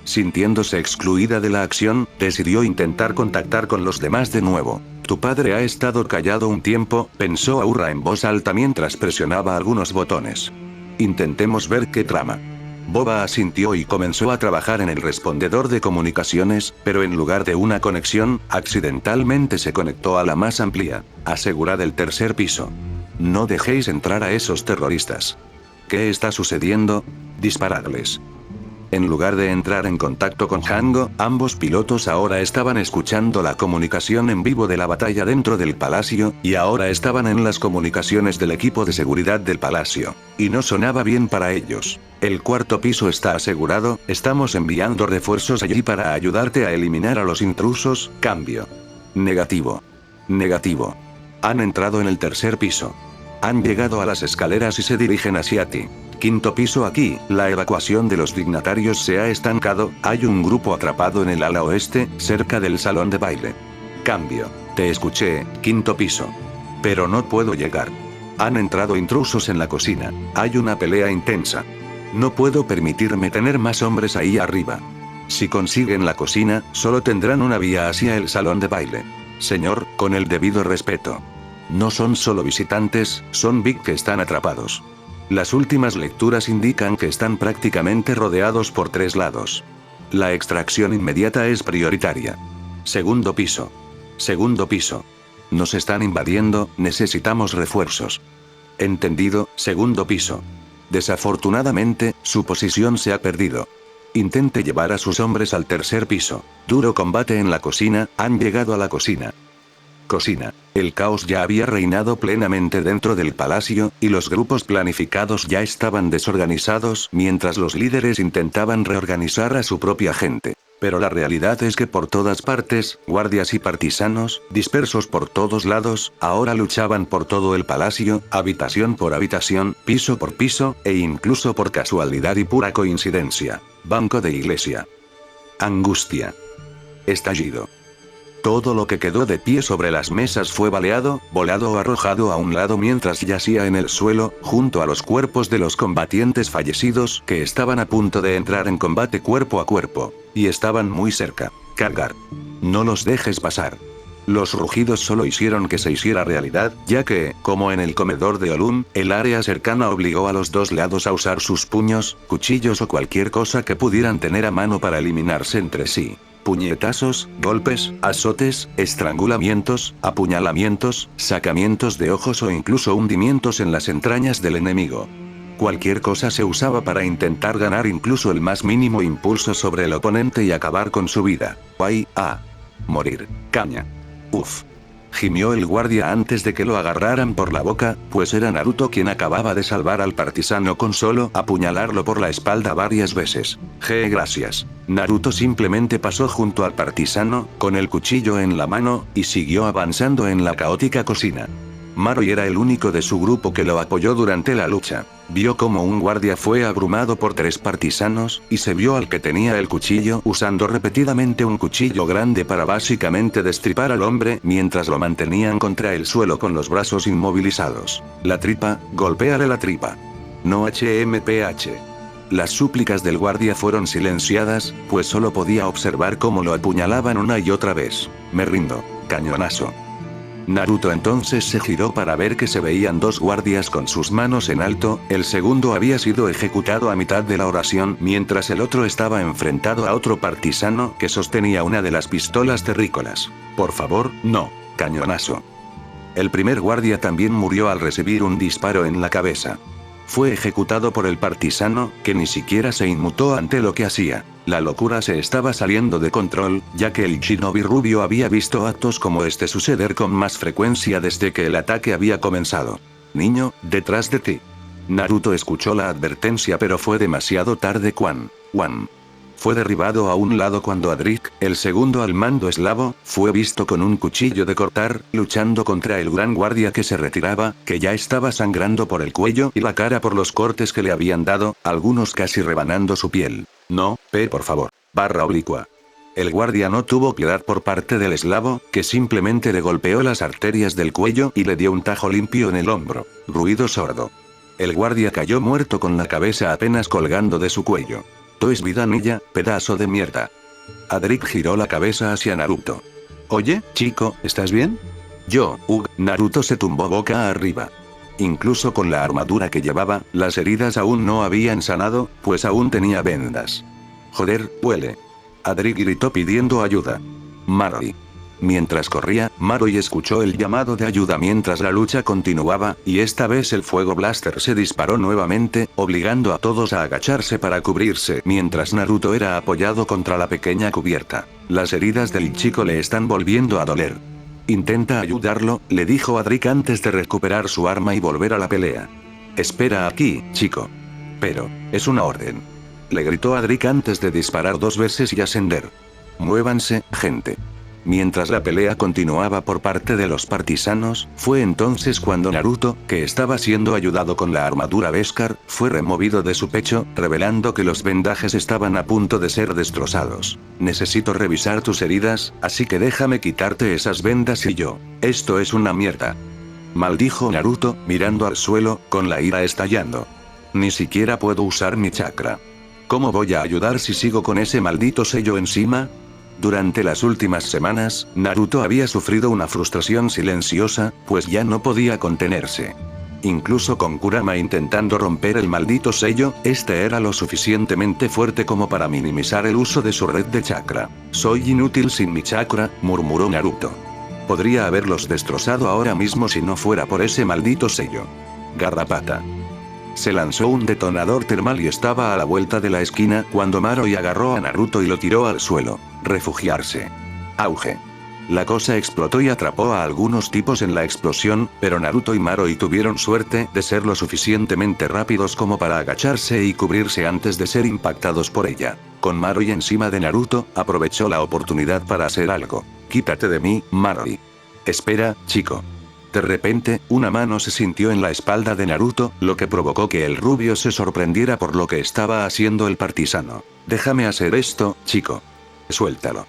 Sintiéndose excluida de la acción, decidió intentar contactar con los demás de nuevo. Tu padre ha estado callado un tiempo, pensó Aurra en voz alta mientras presionaba algunos botones. Intentemos ver qué trama. Boba asintió y comenzó a trabajar en el respondedor de comunicaciones, pero en lugar de una conexión, accidentalmente se conectó a la más amplia. Asegurad el tercer piso. No dejéis entrar a esos terroristas. ¿Qué está sucediendo? Disparadles. En lugar de entrar en contacto con Hango, ambos pilotos ahora estaban escuchando la comunicación en vivo de la batalla dentro del palacio, y ahora estaban en las comunicaciones del equipo de seguridad del palacio. Y no sonaba bien para ellos. El cuarto piso está asegurado, estamos enviando refuerzos allí para ayudarte a eliminar a los intrusos, cambio. Negativo. Negativo. Han entrado en el tercer piso. Han llegado a las escaleras y se dirigen hacia ti. Quinto piso aquí, la evacuación de los dignatarios se ha estancado, hay un grupo atrapado en el ala oeste, cerca del salón de baile. Cambio. Te escuché, quinto piso. Pero no puedo llegar. Han entrado intrusos en la cocina. Hay una pelea intensa. No puedo permitirme tener más hombres ahí arriba. Si consiguen la cocina, solo tendrán una vía hacia el salón de baile. Señor, con el debido respeto. No son solo visitantes, son Big que están atrapados. Las últimas lecturas indican que están prácticamente rodeados por 3 lados. La extracción inmediata es prioritaria. Segundo piso. Segundo piso. Nos están invadiendo, necesitamos refuerzos. Entendido, segundo piso. Desafortunadamente, su posición se ha perdido. Intente llevar a sus hombres al tercer piso. Duro combate en la cocina, han llegado a la cocina. Cocina. El caos ya había reinado plenamente dentro del palacio, y los grupos planificados ya estaban desorganizados mientras los líderes intentaban reorganizar a su propia gente. Pero la realidad es que por todas partes, guardias y partisanos, dispersos por todos lados, ahora luchaban por todo el palacio, habitación por habitación, piso por piso, e incluso por casualidad y pura coincidencia. Banco de iglesia. Angustia. Estallido. Todo lo que quedó de pie sobre las mesas fue baleado, volado o arrojado a un lado mientras yacía en el suelo, junto a los cuerpos de los combatientes fallecidos que estaban a punto de entrar en combate cuerpo a cuerpo. Y estaban muy cerca. Cargar. No los dejes pasar. Los rugidos solo hicieron que se hiciera realidad, ya que, como en el comedor de Olum, el área cercana obligó a los dos lados a usar sus puños, cuchillos o cualquier cosa que pudieran tener a mano para eliminarse entre sí. Puñetazos, golpes, azotes, estrangulamientos, apuñalamientos, sacamientos de ojos o incluso hundimientos en las entrañas del enemigo. Cualquier cosa se usaba para intentar ganar incluso el más mínimo impulso sobre el oponente y acabar con su vida. Morir. Caña. Uf. Gimió el guardia antes de que lo agarraran por la boca, pues era Naruto quien acababa de salvar al partisano con solo apuñalarlo por la espalda varias veces. Gracias. Naruto simplemente pasó junto al partisano, con el cuchillo en la mano, y siguió avanzando en la caótica cocina. Maroi era el único de su grupo que lo apoyó durante la lucha. Vio como un guardia fue abrumado por 3 partisanos, y se vio al que tenía el cuchillo usando repetidamente un cuchillo grande para básicamente destripar al hombre mientras lo mantenían contra el suelo con los brazos inmovilizados. La tripa, golpéale la tripa. No HMPH. Las súplicas del guardia fueron silenciadas, pues solo podía observar cómo lo apuñalaban una y otra vez. Me rindo. Cañonazo. Naruto entonces se giró para ver que se veían 2 guardias con sus manos en alto, el segundo había sido ejecutado a mitad de la oración mientras el otro estaba enfrentado a otro partisano que sostenía una de las pistolas terrícolas. Por favor, no. Cañonazo. El primer guardia también murió al recibir un disparo en la cabeza. Fue ejecutado por el partisano, que ni siquiera se inmutó ante lo que hacía. La locura se estaba saliendo de control, ya que el shinobi rubio había visto actos como este suceder con más frecuencia desde que el ataque había comenzado. Niño, detrás de ti. Naruto escuchó la advertencia pero fue demasiado tarde. Wan fue derribado a un lado cuando Adric, el segundo al mando eslavo, fue visto con un cuchillo de cortar, luchando contra el gran guardia que se retiraba, que ya estaba sangrando por el cuello y la cara por los cortes que le habían dado, algunos casi rebanando su piel. No, por favor. /oblicua. El guardia no tuvo piedad por parte del eslavo, que simplemente le golpeó las arterias del cuello y le dio un tajo limpio en el hombro. Ruido sordo. El guardia cayó muerto con la cabeza apenas colgando de su cuello. «Tú es vida niña, pedazo de mierda». Adric giró la cabeza hacia Naruto. «Oye, chico, ¿estás bien?» Naruto se tumbó boca arriba. Incluso con la armadura que llevaba, las heridas aún no habían sanado, pues aún tenía vendas. «Joder, huele». Adric gritó pidiendo ayuda. «Maroi». Mientras corría, Maroi escuchó el llamado de ayuda mientras la lucha continuaba, y esta vez el fuego blaster se disparó nuevamente, obligando a todos a agacharse para cubrirse mientras Naruto era apoyado contra la pequeña cubierta. Las heridas del chico le están volviendo a doler. Intenta ayudarlo, le dijo a Drake antes de recuperar su arma y volver a la pelea. Espera aquí, chico. Pero, es una orden. Le gritó a Drake antes de disparar 2 veces y ascender. Muévanse, gente. Mientras la pelea continuaba por parte de los partisanos, fue entonces cuando Naruto, que estaba siendo ayudado con la armadura Beskar, fue removido de su pecho, revelando que los vendajes estaban a punto de ser destrozados. Necesito revisar tus heridas, así que déjame quitarte esas vendas y yo. Esto es una mierda. Maldijo Naruto, mirando al suelo, con la ira estallando. Ni siquiera puedo usar mi chakra. ¿Cómo voy a ayudar si sigo con ese maldito sello encima? Durante las últimas semanas, Naruto había sufrido una frustración silenciosa, pues ya no podía contenerse. Incluso con Kurama intentando romper el maldito sello, este era lo suficientemente fuerte como para minimizar el uso de su red de chakra. Soy inútil sin mi chakra, murmuró Naruto. Podría haberlos destrozado ahora mismo si no fuera por ese maldito sello. Garrapata. Se lanzó un detonador termal y estaba a la vuelta de la esquina cuando Maroi agarró a Naruto y lo tiró al suelo. Refugiarse. Auge. La cosa explotó y atrapó a algunos tipos en la explosión, pero Naruto y Maroi tuvieron suerte de ser lo suficientemente rápidos como para agacharse y cubrirse antes de ser impactados por ella. Con Maroi encima de Naruto, aprovechó la oportunidad para hacer algo. Quítate de mí, Maroi. Espera, chico. De repente, una mano se sintió en la espalda de Naruto, lo que provocó que el rubio se sorprendiera por lo que estaba haciendo el partisano. Déjame hacer esto, chico. Suéltalo.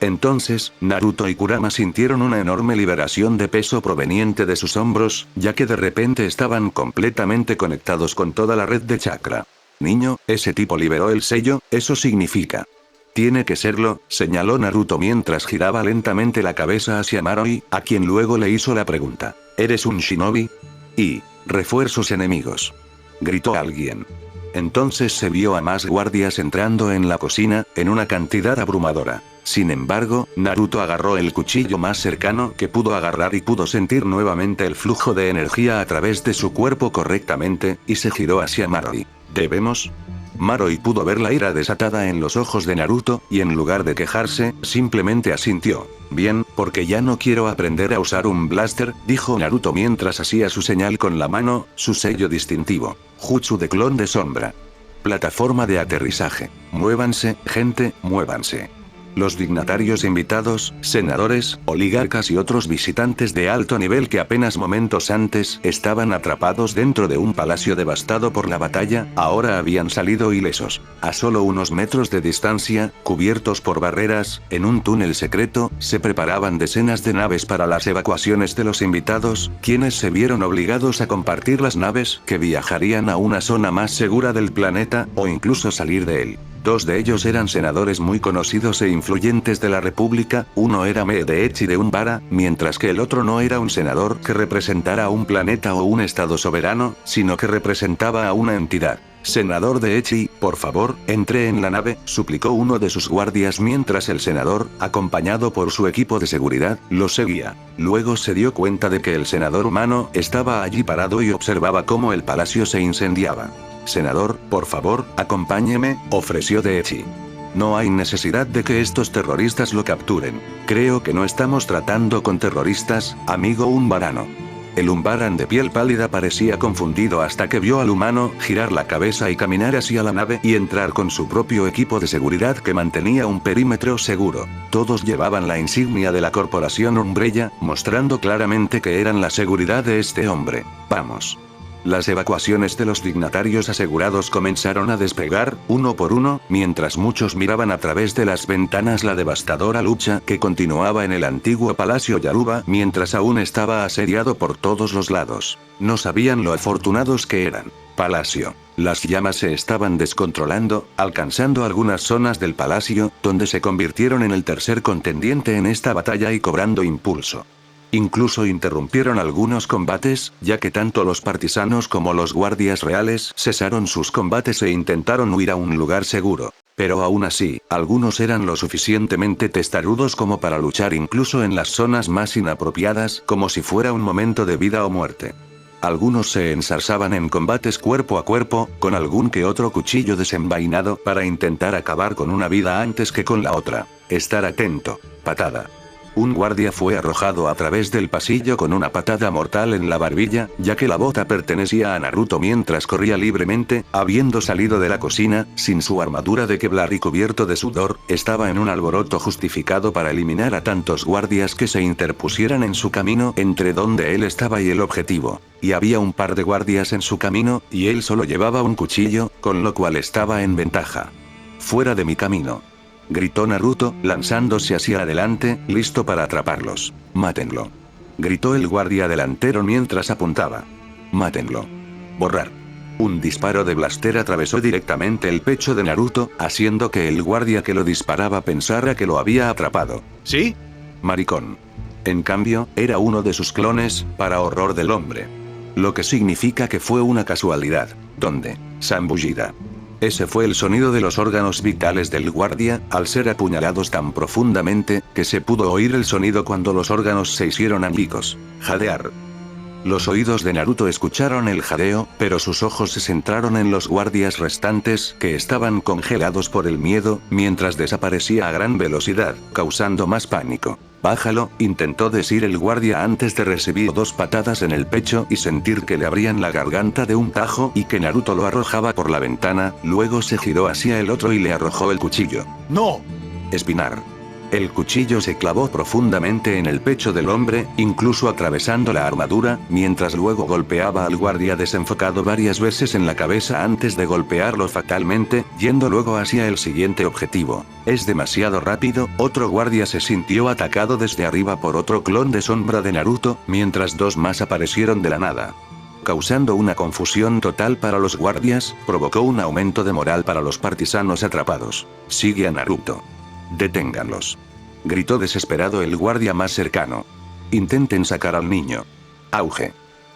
Entonces, Naruto y Kurama sintieron una enorme liberación de peso proveniente de sus hombros, ya que de repente estaban completamente conectados con toda la red de chakra. Niño, ese tipo liberó el sello, eso significa. Tiene que serlo, señaló Naruto mientras giraba lentamente la cabeza hacia Maroi, a quien luego le hizo la pregunta. ¿Eres un shinobi? Y, refuerzos enemigos. Gritó alguien. Entonces se vio a más guardias entrando en la cocina, en una cantidad abrumadora. Sin embargo, Naruto agarró el cuchillo más cercano que pudo agarrar y pudo sentir nuevamente el flujo de energía a través de su cuerpo correctamente, y se giró hacia Maroi. ¿Debemos? Maroi pudo ver la ira desatada en los ojos de Naruto, y en lugar de quejarse, simplemente asintió. Bien, porque ya no quiero aprender a usar un blaster, dijo Naruto mientras hacía su señal con la mano, su sello distintivo. Jutsu de clon de sombra. Plataforma de aterrizaje. Muévanse, gente, muévanse. Los dignatarios invitados, senadores, oligarcas y otros visitantes de alto nivel que apenas momentos antes estaban atrapados dentro de un palacio devastado por la batalla, ahora habían salido ilesos. A solo unos metros de distancia, cubiertos por barreras, en un túnel secreto, se preparaban decenas de naves para las evacuaciones de los invitados, quienes se vieron obligados a compartir las naves que viajarían a una zona más segura del planeta, o incluso salir de él. 2 de ellos eran senadores muy conocidos e influyentes de la República, uno era Mee de Echi de Umbara, mientras que el otro no era un senador que representara a un planeta o un estado soberano, sino que representaba a una entidad. Senador de Echi, por favor, entre en la nave, suplicó uno de sus guardias mientras el senador, acompañado por su equipo de seguridad, lo seguía. Luego se dio cuenta de que el senador humano estaba allí parado y observaba cómo el palacio se incendiaba. Senador, por favor, acompáñeme, ofreció Daichi. No hay necesidad de que estos terroristas lo capturen. Creo que no estamos tratando con terroristas, amigo umbarano. El umbaran de piel pálida parecía confundido hasta que vio al humano girar la cabeza y caminar hacia la nave y entrar con su propio equipo de seguridad que mantenía un perímetro seguro. Todos llevaban la insignia de la corporación Umbrella, mostrando claramente que eran la seguridad de este hombre. Vamos. Las evacuaciones de los dignatarios asegurados comenzaron a despegar, uno por uno, mientras muchos miraban a través de las ventanas la devastadora lucha que continuaba en el antiguo Palacio Yaruba mientras aún estaba asediado por todos los lados. No sabían lo afortunados que eran. Palacio. Las llamas se estaban descontrolando, alcanzando algunas zonas del palacio, donde se convirtieron en el tercer contendiente en esta batalla y cobrando impulso. Incluso interrumpieron algunos combates, ya que tanto los partisanos como los guardias reales cesaron sus combates e intentaron huir a un lugar seguro. Pero aún así, algunos eran lo suficientemente testarudos como para luchar incluso en las zonas más inapropiadas, como si fuera un momento de vida o muerte. Algunos se ensarzaban en combates cuerpo a cuerpo, con algún que otro cuchillo desenvainado para intentar acabar con una vida antes que con la otra. Estar atento. Patada. Un guardia fue arrojado a través del pasillo con una patada mortal en la barbilla, ya que la bota pertenecía a Naruto mientras corría libremente, habiendo salido de la cocina, sin su armadura de Kevlar y cubierto de sudor, estaba en un alboroto justificado para eliminar a tantos guardias que se interpusieran en su camino entre donde él estaba y el objetivo. Y había un par de guardias en su camino, y él solo llevaba un cuchillo, con lo cual estaba en ventaja. Fuera de mi camino. Gritó Naruto, lanzándose hacia adelante, listo para atraparlos. Mátenlo. Gritó el guardia delantero mientras apuntaba. Mátenlo. Borrar. Un disparo de blaster atravesó directamente el pecho de Naruto, haciendo que el guardia que lo disparaba pensara que lo había atrapado. ¿Sí? Maricón. En cambio, era uno de sus clones, para horror del hombre. Lo que significa que fue una casualidad. ¿Dónde? Zambullida. Ese fue el sonido de los órganos vitales del guardia, al ser apuñalados tan profundamente, que se pudo oír el sonido cuando los órganos se hicieron añicos. Jadear. Los oídos de Naruto escucharon el jadeo, pero sus ojos se centraron en los guardias restantes, que estaban congelados por el miedo, mientras desaparecía a gran velocidad, causando más pánico. Bájalo, intentó decir el guardia antes de recibir 2 patadas en el pecho y sentir que le abrían la garganta de un tajo y que Naruto lo arrojaba por la ventana, luego se giró hacia el otro y le arrojó el cuchillo. ¡No! Espinar. El cuchillo se clavó profundamente en el pecho del hombre, incluso atravesando la armadura, mientras luego golpeaba al guardia desenfocado varias veces en la cabeza antes de golpearlo fatalmente, yendo luego hacia el siguiente objetivo. Es demasiado rápido, otro guardia se sintió atacado desde arriba por otro clon de sombra de Naruto, mientras 2 más aparecieron de la nada. Causando una confusión total para los guardias, provocó un aumento de moral para los partisanos atrapados. Sigue a Naruto. Deténganlos. Gritó desesperado el guardia más cercano. Intenten sacar al niño. Auge.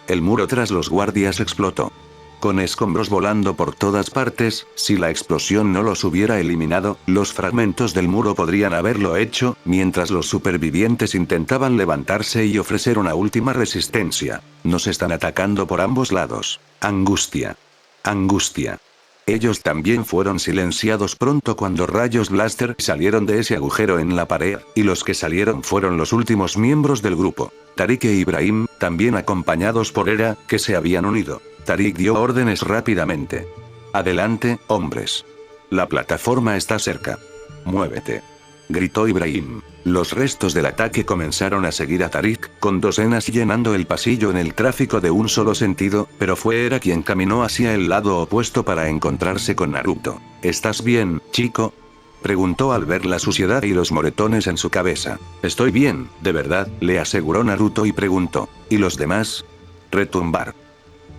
El muro tras los guardias explotó. Con escombros volando por todas partes, si la explosión no los hubiera eliminado, los fragmentos del muro podrían haberlo hecho, mientras los supervivientes intentaban levantarse y ofrecer una última resistencia. Nos están atacando por ambos lados. Angustia. Angustia. Ellos también fueron silenciados pronto cuando rayos blaster salieron de ese agujero en la pared, y los que salieron fueron los últimos miembros del grupo. Tariq e Ibrahim, también acompañados por Era, que se habían unido. Tariq dio órdenes rápidamente. Adelante, hombres. La plataforma está cerca. Muévete. Gritó Ibrahim. Los restos del ataque comenzaron a seguir a Tariq, con docenas llenando el pasillo en el tráfico de un solo sentido, pero fue Era quien caminó hacia el lado opuesto para encontrarse con Naruto. ¿Estás bien, chico? Preguntó al ver la suciedad y los moretones en su cabeza. Estoy bien, de verdad, le aseguró Naruto y preguntó. ¿Y los demás? Retumbar.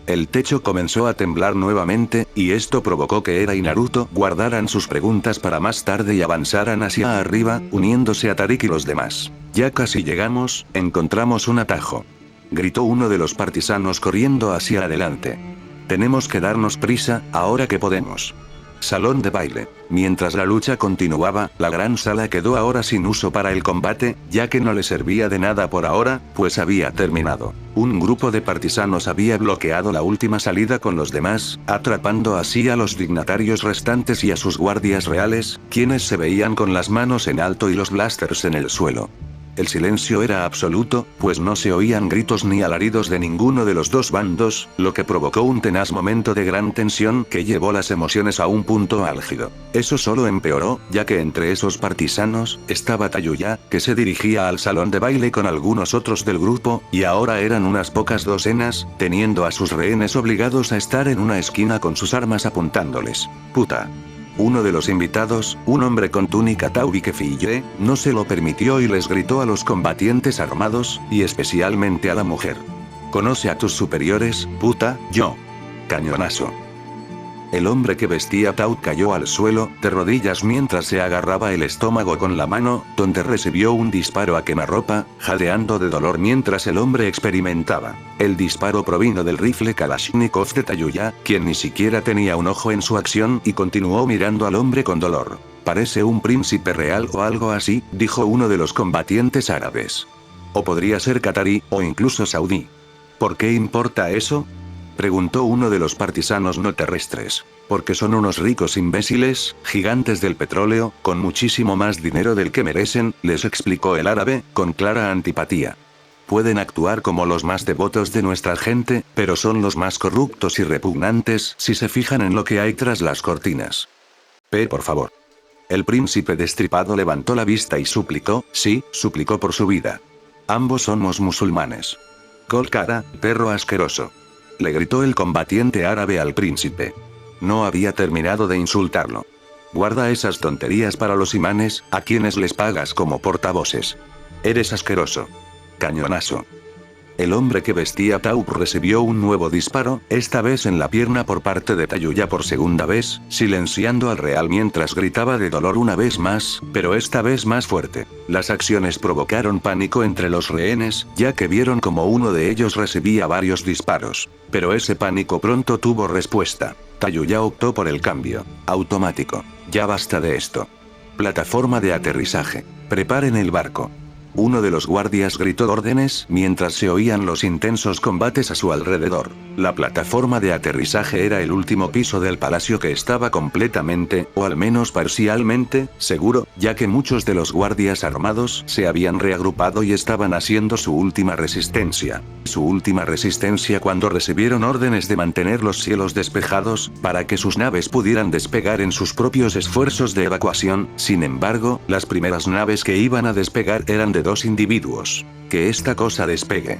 El techo comenzó a temblar nuevamente, y esto provocó que Era y Naruto guardaran sus preguntas para más tarde y avanzaran hacia arriba, uniéndose a Tariq y los demás. Ya casi llegamos, encontramos un atajo. Gritó uno de los partisanos corriendo hacia adelante. Tenemos que darnos prisa, ahora que podemos. Salón de baile. Mientras la lucha continuaba, la gran sala quedó ahora sin uso para el combate, ya que no le servía de nada por ahora, pues había terminado. Un grupo de partisanos había bloqueado la última salida con los demás, atrapando así a los dignatarios restantes y a sus guardias reales, quienes se veían con las manos en alto y los blasters en el suelo. El silencio era absoluto, pues no se oían gritos ni alaridos de ninguno de los dos bandos, lo que provocó un tenaz momento de gran tensión que llevó las emociones a un punto álgido. Eso solo empeoró, ya que entre esos partisanos, estaba Tayuya, que se dirigía al salón de baile con algunos otros del grupo, y ahora eran unas pocas docenas, teniendo a sus rehenes obligados a estar en una esquina con sus armas apuntándoles. Puta. Uno de los invitados, un hombre con túnica Taubi que Fille, no se lo permitió y les gritó a los combatientes armados, y especialmente a la mujer. ¿Conoce a tus superiores, puta? Yo. Cañonazo. El hombre que vestía Tao cayó al suelo, de rodillas mientras se agarraba el estómago con la mano, donde recibió un disparo a quemarropa, jadeando de dolor mientras el hombre experimentaba. El disparo provino del rifle Kalashnikov de Tayuya, quien ni siquiera tenía un ojo en su acción y continuó mirando al hombre con dolor. Parece un príncipe real o algo así, dijo uno de los combatientes árabes. O podría ser catarí, o incluso saudí. ¿Por qué importa eso?, preguntó uno de los partisanos no terrestres. Porque son unos ricos imbéciles, gigantes del petróleo, con muchísimo más dinero del que merecen, les explicó el árabe, con clara antipatía. Pueden actuar como los más devotos de nuestra gente, pero son los más corruptos y repugnantes si se fijan en lo que hay tras las cortinas. Por favor. El príncipe destripado levantó la vista y suplicó, sí, suplicó por su vida. Ambos somos musulmanes. Golkara, perro asqueroso. Le gritó el combatiente árabe al príncipe. No había terminado de insultarlo. Guarda esas tonterías para los imanes, a quienes les pagas como portavoces. Eres asqueroso. Cañonazo. El hombre que vestía Taup recibió un nuevo disparo, esta vez en la pierna por parte de Tayuya por segunda vez, silenciando al real mientras gritaba de dolor una vez más, pero esta vez más fuerte. Las acciones provocaron pánico entre los rehenes, ya que vieron como uno de ellos recibía varios disparos. Pero ese pánico pronto tuvo respuesta. Tayuya optó por el cambio. Automático. Ya basta de esto. Plataforma de aterrizaje. Preparen el barco. Uno de los guardias gritó órdenes mientras se oían los intensos combates a su alrededor. La plataforma de aterrizaje era el último piso del palacio que estaba completamente, o al menos parcialmente, seguro, ya que muchos de los guardias armados se habían reagrupado y estaban haciendo su última resistencia. Su última resistencia cuando recibieron órdenes de mantener los cielos despejados, para que sus naves pudieran despegar en sus propios esfuerzos de evacuación. Sin embargo, las primeras naves que iban a despegar eran de 2 individuos. Que esta cosa despegue.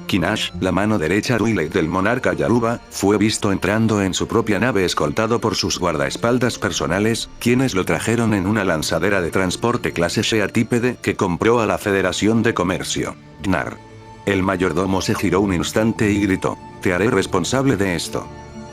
Kinash, la mano derecha Ruilet del monarca Yaruba, fue visto entrando en su propia nave escoltado por sus guardaespaldas personales, quienes lo trajeron en una lanzadera de transporte clase Sheatípede que compró a la Federación de Comercio. Gnar. El mayordomo se giró un instante y gritó: "Te haré responsable de esto".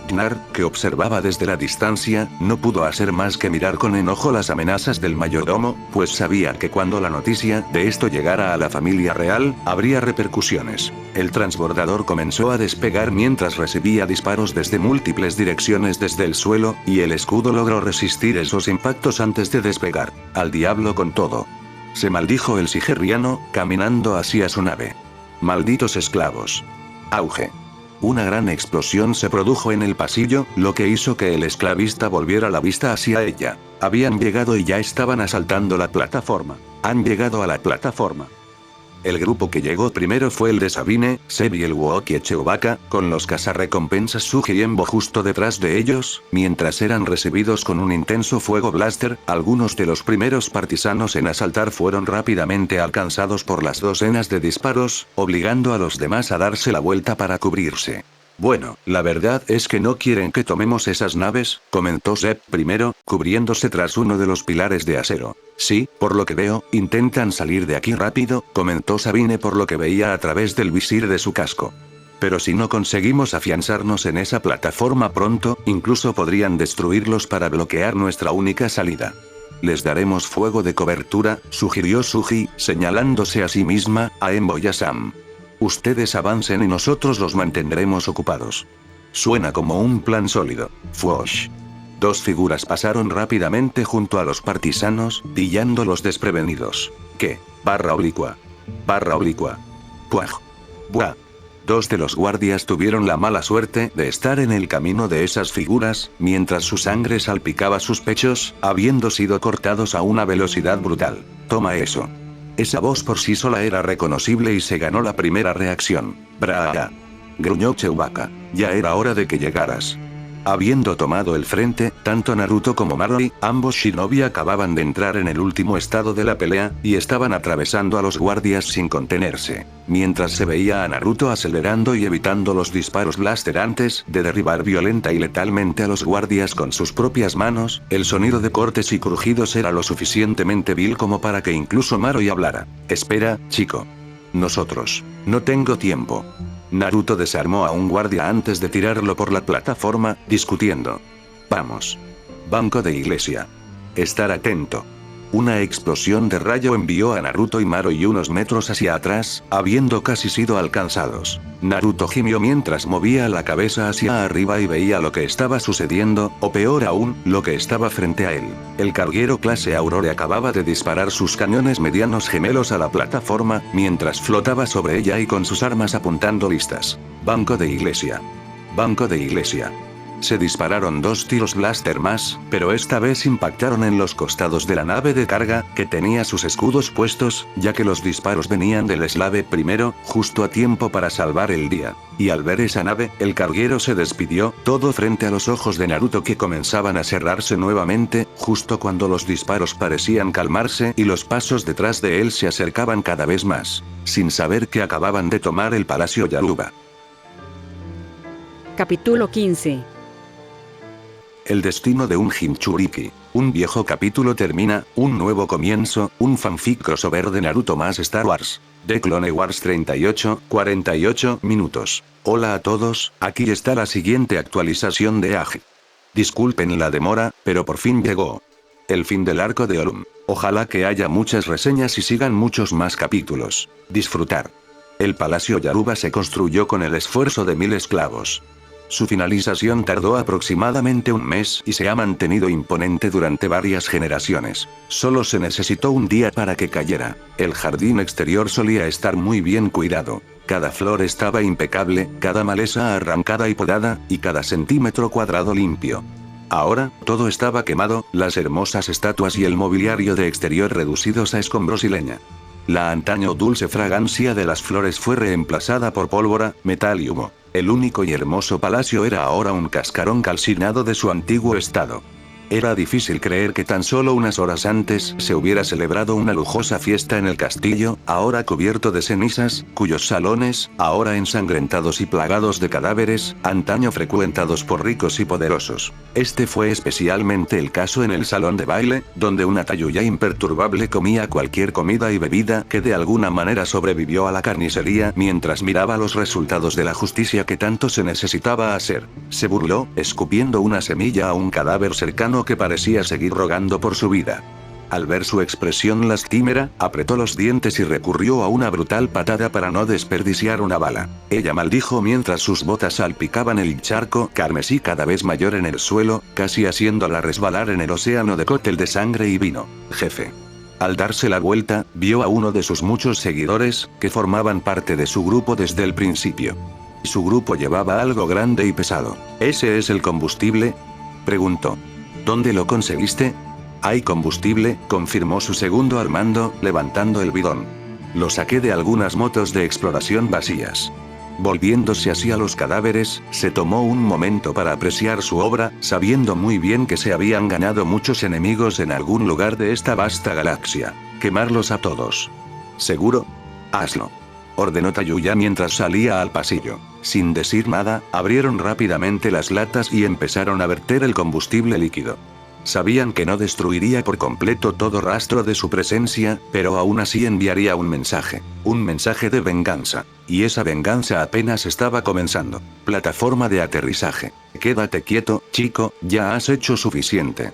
Gnar, que observaba desde la distancia, no pudo hacer más que mirar con enojo las amenazas del mayordomo, pues sabía que cuando la noticia de esto llegara a la familia real, habría repercusiones. El transbordador comenzó a despegar mientras recibía disparos desde múltiples direcciones desde el suelo, y el escudo logró resistir esos impactos antes de despegar. Al diablo con todo. Se maldijo el sigeriano, caminando hacia su nave. Malditos esclavos. Auge. Una gran explosión se produjo en el pasillo, lo que hizo que el esclavista volviera la vista hacia ella. Habían llegado y ya estaban asaltando la plataforma. Han llegado a la plataforma. El grupo que llegó primero fue el de Sabine, Seb y el Wookiee Chewbacca, con los cazarrecompensas Suji y Embo justo detrás de ellos, mientras eran recibidos con un intenso fuego blaster. Algunos de los primeros partisanos en asaltar fueron rápidamente alcanzados por las docenas de disparos, obligando a los demás a darse la vuelta para cubrirse. Bueno, la verdad es que no quieren que tomemos esas naves, comentó Seb primero, cubriéndose tras uno de los pilares de acero. Sí, por lo que veo, intentan salir de aquí rápido, comentó Sabine por lo que veía a través del visir de su casco. Pero si no conseguimos afianzarnos en esa plataforma pronto, incluso podrían destruirlos para bloquear nuestra única salida. Les daremos fuego de cobertura, sugirió Suji, señalándose a sí misma, a Embo y a Sam. Ustedes avancen y nosotros los mantendremos ocupados. Suena como un plan sólido. Fuosh. 2 figuras pasaron rápidamente junto a los partisanos, pillándolos desprevenidos. ¿Qué? Barra oblicua. Barra oblicua. Puaj. Buah. 2 de los guardias tuvieron la mala suerte de estar en el camino de esas figuras, mientras su sangre salpicaba sus pechos, habiendo sido cortados a una velocidad brutal. Toma eso. Esa voz por sí sola era reconocible y se ganó la primera reacción. Braa. Gruñó Chewbacca. Ya era hora de que llegaras. Habiendo tomado el frente, tanto Naruto como Marley, ambos shinobi acababan de entrar en el último estado de la pelea, y estaban atravesando a los guardias sin contenerse. Mientras se veía a Naruto acelerando y evitando los disparos blaster antes de derribar violenta y letalmente a los guardias con sus propias manos, el sonido de cortes y crujidos era lo suficientemente vil como para que incluso Marley hablara. Espera, chico. Nosotros. No tengo tiempo. Naruto desarmó a un guardia antes de tirarlo por la plataforma, discutiendo. Vamos. Banco de iglesia. Estar atento. Una explosión de rayo envió a Naruto y Maroi unos metros hacia atrás, habiendo casi sido alcanzados. Naruto gimió mientras movía la cabeza hacia arriba y veía lo que estaba sucediendo, o peor aún, lo que estaba frente a él. El carguero clase Aurore acababa de disparar sus cañones medianos gemelos a la plataforma, mientras flotaba sobre ella y con sus armas apuntando listas. Banco de iglesia. Banco de iglesia. Se dispararon 2 tiros blaster más, pero esta vez impactaron en los costados de la nave de carga, que tenía sus escudos puestos, ya que los disparos venían del eslave primero, justo a tiempo para salvar el día. Y al ver esa nave, el carguero se despidió, todo frente a los ojos de Naruto que comenzaban a cerrarse nuevamente, justo cuando los disparos parecían calmarse y los pasos detrás de él se acercaban cada vez más, sin saber que acababan de tomar el Palacio Yaruba. Capítulo 15. El destino de un Jinchuriki. Un viejo capítulo termina, un nuevo comienzo, un fanfic crossover de Naruto más Star Wars. The Clone Wars 48 minutos. Hola a todos, aquí está la siguiente actualización de AG. Disculpen la demora, pero por fin llegó. El fin del arco de Olum. Ojalá que haya muchas reseñas y sigan muchos más capítulos. Disfrutar. El Palacio Yaruba se construyó con el esfuerzo de 1000 esclavos. Su finalización tardó aproximadamente un mes y se ha mantenido imponente durante varias generaciones. Solo se necesitó un día para que cayera. El jardín exterior solía estar muy bien cuidado. Cada flor estaba impecable, cada maleza arrancada y podada, y cada centímetro cuadrado limpio. Ahora, todo estaba quemado, las hermosas estatuas y el mobiliario de exterior reducidos a escombros y leña. La antaño dulce fragancia de las flores fue reemplazada por pólvora, metal y humo. El único y hermoso palacio era ahora un cascarón calcinado de su antiguo estado. Era difícil creer que tan solo unas horas antes se hubiera celebrado una lujosa fiesta en el castillo, ahora cubierto de cenizas, cuyos salones, ahora ensangrentados y plagados de cadáveres, antaño frecuentados por ricos y poderosos. Este fue especialmente el caso en el salón de baile, donde una Tayuya imperturbable comía cualquier comida y bebida que de alguna manera sobrevivió a la carnicería mientras miraba los resultados de la justicia que tanto se necesitaba hacer. Se burló, escupiendo una semilla a un cadáver cercano que parecía seguir rogando por su vida. Al ver su expresión lastimera, apretó los dientes y recurrió a una brutal patada para no desperdiciar una bala. Ella maldijo mientras sus botas salpicaban el charco carmesí cada vez mayor en el suelo, casi haciéndola resbalar en el océano de cóctel de sangre y vino. Jefe. Al darse la vuelta, vio a uno de sus muchos seguidores, que formaban parte de su grupo desde el principio. Su grupo llevaba algo grande y pesado. ¿Ese es el combustible?, preguntó. ¿Dónde lo conseguiste? Hay combustible, confirmó su segundo Armando, levantando el bidón. Lo saqué de algunas motos de exploración vacías. Volviéndose hacia los cadáveres, se tomó un momento para apreciar su obra, sabiendo muy bien que se habían ganado muchos enemigos en algún lugar de esta vasta galaxia. Quemarlos a todos. ¿Seguro? Hazlo. Ordenó Tayuya mientras salía al pasillo. Sin decir nada, abrieron rápidamente las latas y empezaron a verter el combustible líquido. Sabían que no destruiría por completo todo rastro de su presencia, pero aún así enviaría un mensaje de venganza. Y esa venganza apenas estaba comenzando. Plataforma de aterrizaje. Quédate quieto, chico, ya has hecho suficiente.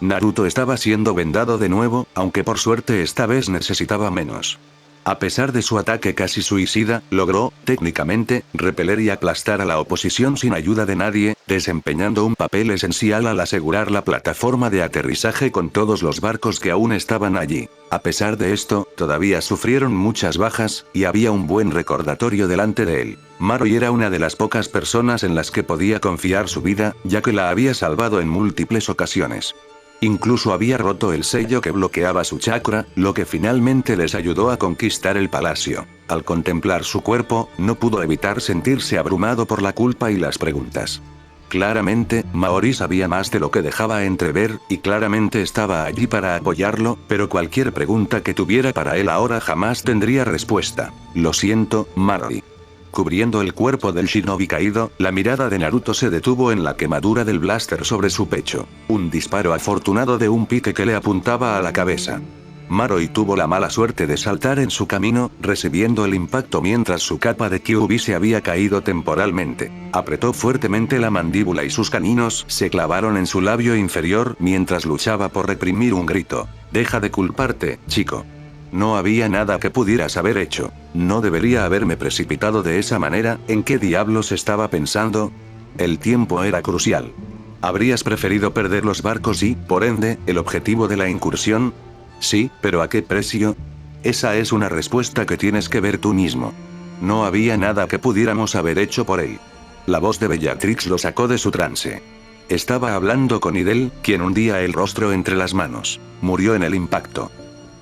Naruto estaba siendo vendado de nuevo, aunque por suerte esta vez necesitaba menos. A pesar de su ataque casi suicida, logró, técnicamente, repeler y aplastar a la oposición sin ayuda de nadie, desempeñando un papel esencial al asegurar la plataforma de aterrizaje con todos los barcos que aún estaban allí. A pesar de esto, todavía sufrieron muchas bajas, y había un buen recordatorio delante de él. Maroi era una de las pocas personas en las que podía confiar su vida, ya que la había salvado en múltiples ocasiones. Incluso había roto el sello que bloqueaba su chakra, lo que finalmente les ayudó a conquistar el palacio. Al contemplar su cuerpo, no pudo evitar sentirse abrumado por la culpa y las preguntas. Claramente, Maori sabía más de lo que dejaba entrever, y claramente estaba allí para apoyarlo, pero cualquier pregunta que tuviera para él ahora jamás tendría respuesta. Lo siento, Maori. Cubriendo el cuerpo del shinobi caído, la mirada de Naruto se detuvo en la quemadura del blaster sobre su pecho. Un disparo afortunado de un pique que le apuntaba a la cabeza. Maroi tuvo la mala suerte de saltar en su camino, recibiendo el impacto mientras su capa de Kyuubi se había caído temporalmente. Apretó fuertemente la mandíbula y sus caninos se clavaron en su labio inferior mientras luchaba por reprimir un grito. Deja de culparte, chico. No había nada que pudieras haber hecho. No debería haberme precipitado de esa manera. ¿En qué diablos estaba pensando? El tiempo era crucial. ¿Habrías preferido perder los barcos y, por ende, el objetivo de la incursión? Sí, pero ¿a qué precio? Esa es una respuesta que tienes que ver tú mismo. No había nada que pudiéramos haber hecho por él. La voz de Bellatrix lo sacó de su trance. Estaba hablando con Idel, quien hundía el rostro entre las manos. Murió en el impacto.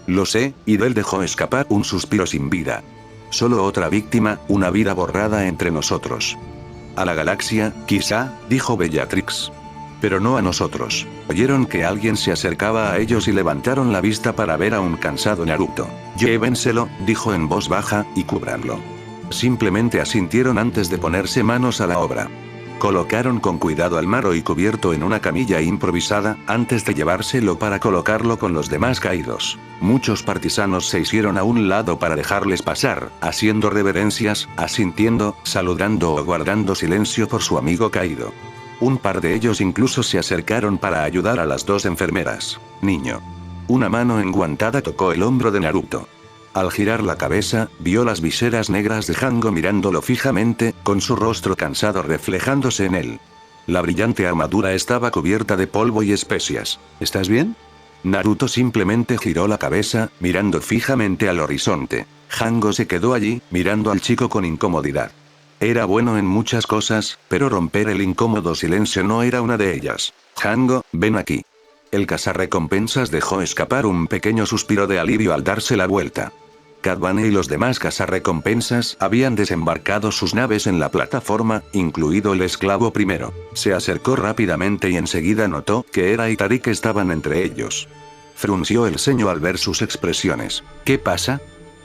Lo sé, Idel dejó escapar un suspiro sin vida. Solo otra víctima, una vida borrada entre nosotros. A la galaxia, quizá, dijo Bellatrix. Pero no a nosotros. Oyeron que alguien se acercaba a ellos y levantaron la vista para ver a un cansado Naruto. Llévenselo, dijo en voz baja, y cúbranlo. Simplemente asintieron antes de ponerse manos a la obra. Colocaron con cuidado al Maroi cubierto en una camilla improvisada, antes de llevárselo para colocarlo con los demás caídos. Muchos partisanos se hicieron a un lado para dejarles pasar, haciendo reverencias, asintiendo, saludando o guardando silencio por su amigo caído. Un par de ellos incluso se acercaron para ayudar a las dos enfermeras. Niño. Una mano enguantada tocó el hombro de Naruto. Al girar la cabeza, vio las viseras negras de Hango mirándolo fijamente, con su rostro cansado reflejándose en él. La brillante armadura estaba cubierta de polvo y especias. ¿Estás bien? Naruto simplemente giró la cabeza, mirando fijamente al horizonte. Hango se quedó allí, mirando al chico con incomodidad. Era bueno en muchas cosas, pero romper el incómodo silencio no era una de ellas. Hango, ven aquí. El cazarrecompensas dejó escapar un pequeño suspiro de alivio al darse la vuelta. Cad Bane y los demás cazarrecompensas habían desembarcado sus naves en la plataforma, incluido el esclavo primero. Se acercó rápidamente y enseguida notó que Era y Tariq estaban entre ellos. Frunció el ceño al ver sus expresiones. ¿Qué pasa?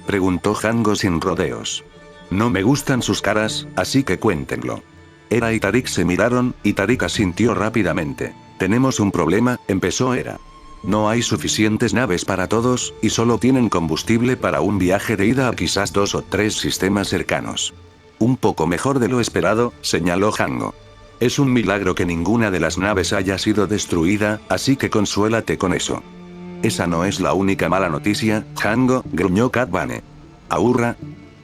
Preguntó Hango sin rodeos. No me gustan sus caras, así que cuéntenlo. Era y Tariq se miraron, y Tariq asintió rápidamente. Tenemos un problema, empezó Era. No hay suficientes naves para todos, y solo tienen combustible para un viaje de ida a quizás 2 o 3 sistemas cercanos. Un poco mejor de lo esperado, señaló Hango. Es un milagro que ninguna de las naves haya sido destruida, así que consuélate con eso. Esa no es la única mala noticia, Hango, gruñó Cad Bane. ¿Aurra?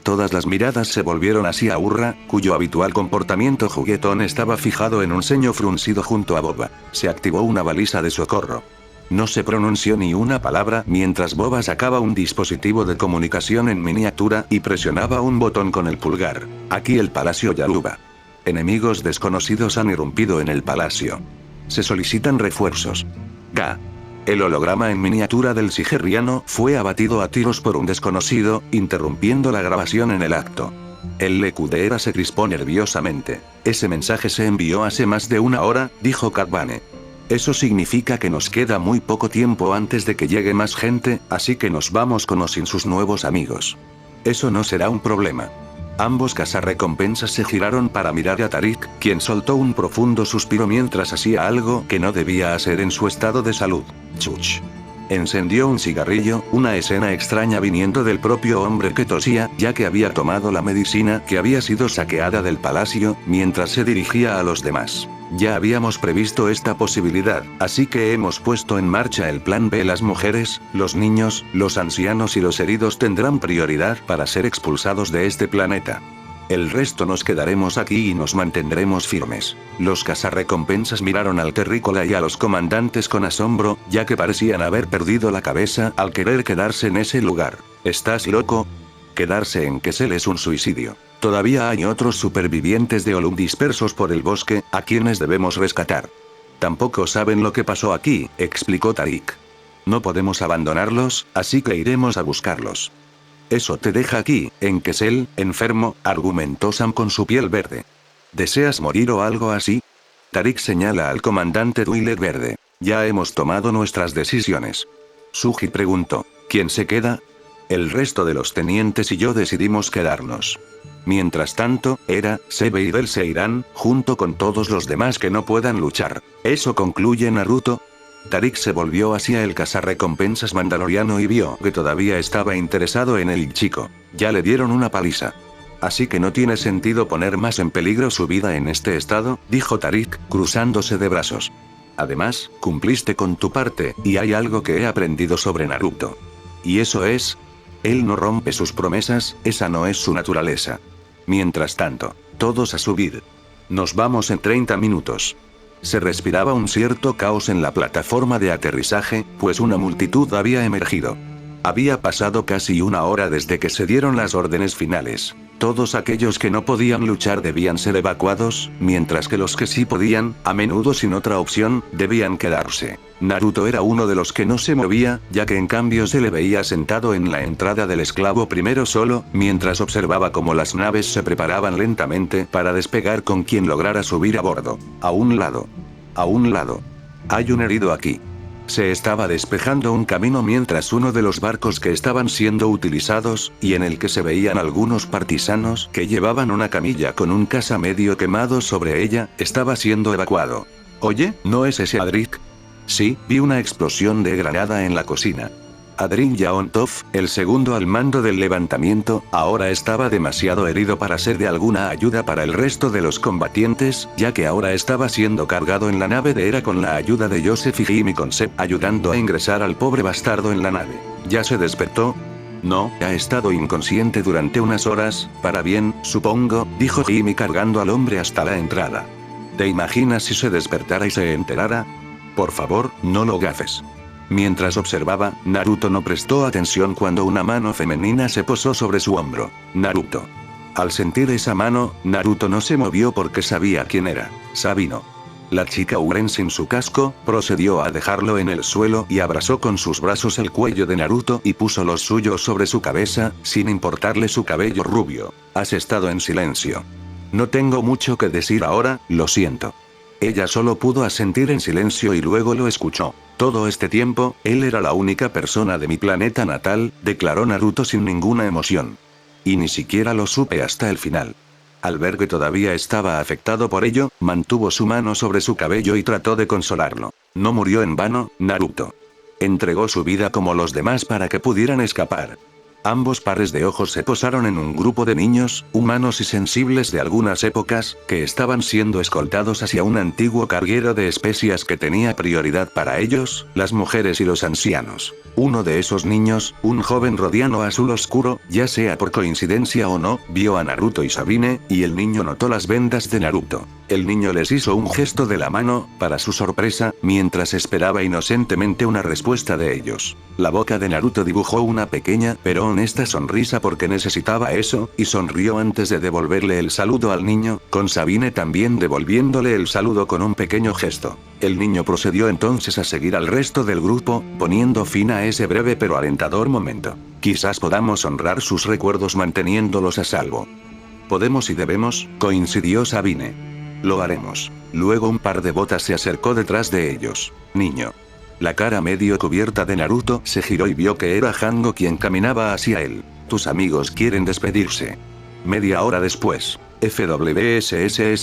Todas las miradas se volvieron hacia Aurra, cuyo habitual comportamiento juguetón estaba fijado en un ceño fruncido junto a Boba. Se activó una baliza de socorro. No se pronunció ni una palabra mientras Boba sacaba un dispositivo de comunicación en miniatura y presionaba un botón con el pulgar. Aquí el Palacio Yaruba. Enemigos desconocidos han irrumpido en el palacio. Se solicitan refuerzos. Ga. El holograma en miniatura del sigeriano fue abatido a tiros por un desconocido, interrumpiendo la grabación en el acto. El Leku de Era se crispó nerviosamente. Ese mensaje se envió hace más de una hora, dijo Cad Bane. Eso significa que nos queda muy poco tiempo antes de que llegue más gente, así que nos vamos con o sin sus nuevos amigos. Eso no será un problema. Ambos cazarrecompensas se giraron para mirar a Tariq, quien soltó un profundo suspiro mientras hacía algo que no debía hacer en su estado de salud. Chuch. Encendió un cigarrillo, una escena extraña viniendo del propio hombre que tosía, ya que había tomado la medicina que había sido saqueada del palacio, mientras se dirigía a los demás. Ya habíamos previsto esta posibilidad, así que hemos puesto en marcha el plan B. Las mujeres, los niños, los ancianos y los heridos tendrán prioridad para ser expulsados de este planeta. El resto nos quedaremos aquí y nos mantendremos firmes. Los cazarrecompensas miraron al terrícola y a los comandantes con asombro, ya que parecían haber perdido la cabeza al querer quedarse en ese lugar. ¿Estás loco? Quedarse en Kessel es un suicidio. Todavía hay otros supervivientes de Olum dispersos por el bosque, a quienes debemos rescatar. Tampoco saben lo que pasó aquí, explicó Tariq. No podemos abandonarlos, así que iremos a buscarlos. Eso te deja aquí, en Kessel, enfermo, argumentó Sam con su piel verde. ¿Deseas morir o algo así? Tariq señala al comandante Twi'lek verde. Ya hemos tomado nuestras decisiones. Suji preguntó. ¿Quién se queda? El resto de los tenientes y yo decidimos quedarnos. Mientras tanto, Era, Sebe y Del se irán, junto con todos los demás que no puedan luchar. ¿Eso concluye Naruto? Tariq se volvió hacia el cazarrecompensas mandaloriano y vio que todavía estaba interesado en el chico. Ya le dieron una paliza. Así que no tiene sentido poner más en peligro su vida en este estado, dijo Tariq, cruzándose de brazos. Además, cumpliste con tu parte, y hay algo que he aprendido sobre Naruto. ¿Y eso es? Él no rompe sus promesas, esa no es su naturaleza. Mientras tanto, todos a subir. Nos vamos en 30 minutos. Se respiraba un cierto caos en la plataforma de aterrizaje, pues una multitud había emergido. Había pasado casi una hora desde que se dieron las órdenes finales. Todos aquellos que no podían luchar debían ser evacuados, mientras que los que sí podían, a menudo sin otra opción, debían quedarse. Naruto era uno de los que no se movía, ya que en cambio se le veía sentado en la entrada del esclavo primero solo, mientras observaba cómo las naves se preparaban lentamente para despegar con quien lograra subir a bordo. A un lado. A un lado. Hay un herido aquí. Se estaba despejando un camino mientras uno de los barcos que estaban siendo utilizados, y en el que se veían algunos partisanos que llevaban una camilla con un caza medio quemado sobre ella, estaba siendo evacuado. Oye, ¿no es ese Adric? Sí, vi una explosión de granada en la cocina. Adric Yaontov, el segundo al mando del levantamiento, ahora estaba demasiado herido para ser de alguna ayuda para el resto de los combatientes, ya que ahora estaba siendo cargado en la nave de Hera con la ayuda de Joseph y Jimmy Concept ayudando a ingresar al pobre bastardo en la nave. ¿Ya se despertó? No, ha estado inconsciente durante unas horas, para bien, supongo, dijo Jimmy cargando al hombre hasta la entrada. ¿Te imaginas si se despertara y se enterara? Por favor, no lo gafes. Mientras observaba, Naruto no prestó atención cuando una mano femenina se posó sobre su hombro. Naruto. Al sentir esa mano, Naruto no se movió porque sabía quién era. Sabino. La chica Uren sin su casco, procedió a dejarlo en el suelo y abrazó con sus brazos el cuello de Naruto y puso los suyos sobre su cabeza, sin importarle su cabello rubio. Has estado en silencio. No tengo mucho que decir ahora, lo siento. Ella solo pudo asentir en silencio y luego lo escuchó. Todo este tiempo, él era la única persona de mi planeta natal, declaró Naruto sin ninguna emoción. Y ni siquiera lo supe hasta el final. Al ver que todavía estaba afectado por ello, mantuvo su mano sobre su cabello y trató de consolarlo. No murió en vano, Naruto. Entregó su vida como los demás para que pudieran escapar. Ambos pares de ojos se posaron en un grupo de niños, humanos y sensibles de algunas épocas, que estaban siendo escoltados hacia un antiguo carguero de especias que tenía prioridad para ellos, las mujeres y los ancianos. Uno de esos niños, un joven rodiano azul oscuro, ya sea por coincidencia o no, vio a Naruto y Sabine, y el niño notó las vendas de Naruto. El niño les hizo un gesto de la mano, para su sorpresa, mientras esperaba inocentemente una respuesta de ellos. La boca de Naruto dibujó una pequeña pero honesta sonrisa porque necesitaba eso, y sonrió antes de devolverle el saludo al niño, con Sabine también devolviéndole el saludo con un pequeño gesto. El niño procedió entonces a seguir al resto del grupo, poniendo fin a ese breve pero alentador momento. Quizás podamos honrar sus recuerdos manteniéndolos a salvo. Podemos y debemos, coincidió Sabine. Lo haremos. Luego un par de botas se acercó detrás de ellos. Niño. La cara medio cubierta de Naruto se giró y vio que era Hango quien caminaba hacia él. Tus amigos quieren despedirse. Media hora después. FWSSSSH.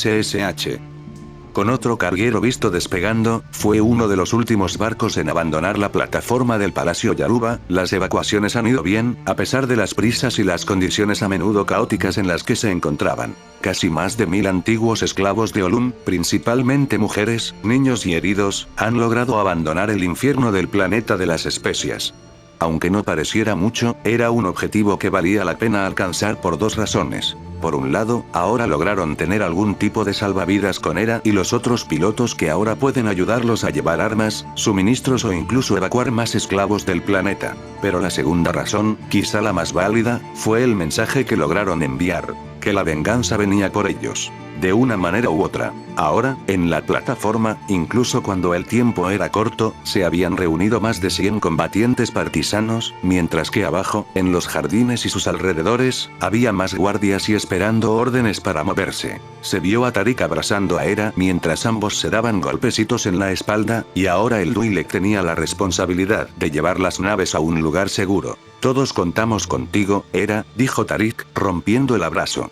Con otro carguero visto despegando, fue uno de los últimos barcos en abandonar la plataforma del Palacio Yaruba. Las evacuaciones han ido bien, a pesar de las prisas y las condiciones a menudo caóticas en las que se encontraban. Casi más de 1000 antiguos esclavos de Olun, principalmente mujeres, niños y heridos, han logrado abandonar el infierno del planeta de las especias. Aunque no pareciera mucho, era un objetivo que valía la pena alcanzar por dos razones. Por un lado, ahora lograron tener algún tipo de salvavidas con Hera y los otros pilotos que ahora pueden ayudarlos a llevar armas, suministros o incluso evacuar más esclavos del planeta. Pero la segunda razón, quizá la más válida, fue el mensaje que lograron enviar, que la venganza venía por ellos. De una manera u otra. Ahora, en la plataforma, incluso cuando el tiempo era corto, se habían reunido más de 100 combatientes partisanos, mientras que abajo, en los jardines y sus alrededores, había más guardias y esperando órdenes para moverse. Se vio a Tariq abrazando a Hera mientras ambos se daban golpecitos en la espalda, y ahora el Duilek tenía la responsabilidad de llevar las naves a un lugar seguro. Todos contamos contigo, Hera, dijo Tariq, rompiendo el abrazo.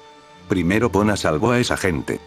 Primero pon a salvo a esa gente.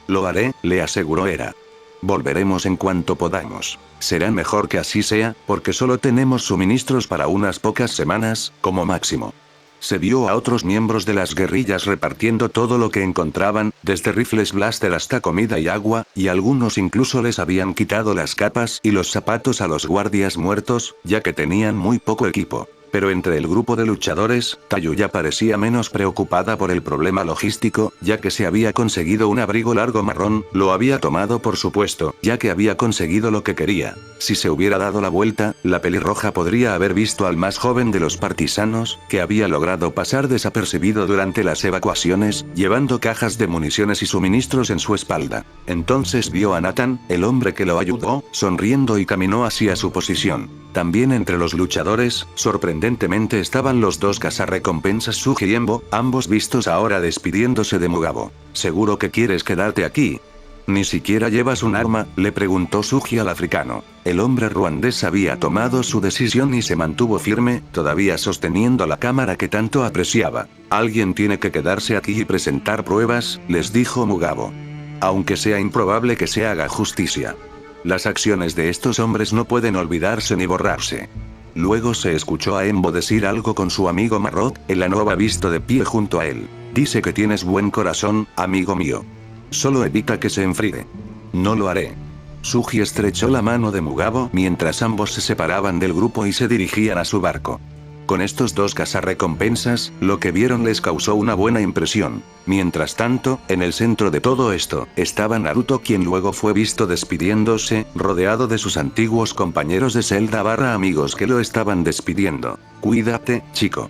Lo haré, le aseguró Hera. Volveremos en cuanto podamos. Será mejor que así sea, porque solo tenemos suministros para unas pocas semanas, como máximo. Se vio a otros miembros de las guerrillas repartiendo todo lo que encontraban, desde rifles blaster hasta comida y agua, y algunos incluso les habían quitado las capas y los zapatos a los guardias muertos, ya que tenían muy poco equipo. Pero entre el grupo de luchadores, Tayuya parecía menos preocupada por el problema logístico, ya que se había conseguido un abrigo largo marrón, lo había tomado por supuesto, ya que había conseguido lo que quería. Si se hubiera dado la vuelta, la pelirroja podría haber visto al más joven de los partisanos, que había logrado pasar desapercibido durante las evacuaciones, llevando cajas de municiones y suministros en su espalda. Entonces vio a Nathan, el hombre que lo ayudó, sonriendo y caminó hacia su posición. También entre los luchadores, sorprendentemente estaban los dos cazarrecompensas Suji y Embo, ambos vistos ahora despidiéndose de Mugabo. ¿Seguro que quieres quedarte aquí? ¿Ni siquiera llevas un arma?, le preguntó Suji al africano. El hombre ruandés había tomado su decisión y se mantuvo firme, todavía sosteniendo la cámara que tanto apreciaba. Alguien tiene que quedarse aquí y presentar pruebas, les dijo Mugabo. Aunque sea improbable que se haga justicia. Las acciones de estos hombres no pueden olvidarse ni borrarse. Luego se escuchó a Embo decir algo con su amigo Marrot, el Anova visto de pie junto a él. Dice que tienes buen corazón, amigo mío. Solo evita que se enfríe. No lo haré. Suji estrechó la mano de Mugabo mientras ambos se separaban del grupo y se dirigían a su barco. Con estos dos cazarrecompensas, lo que vieron les causó una buena impresión. Mientras tanto, en el centro de todo esto, estaba Naruto, quien luego fue visto despidiéndose, rodeado de sus antiguos compañeros de celda / amigos que lo estaban despidiendo. Cuídate, chico.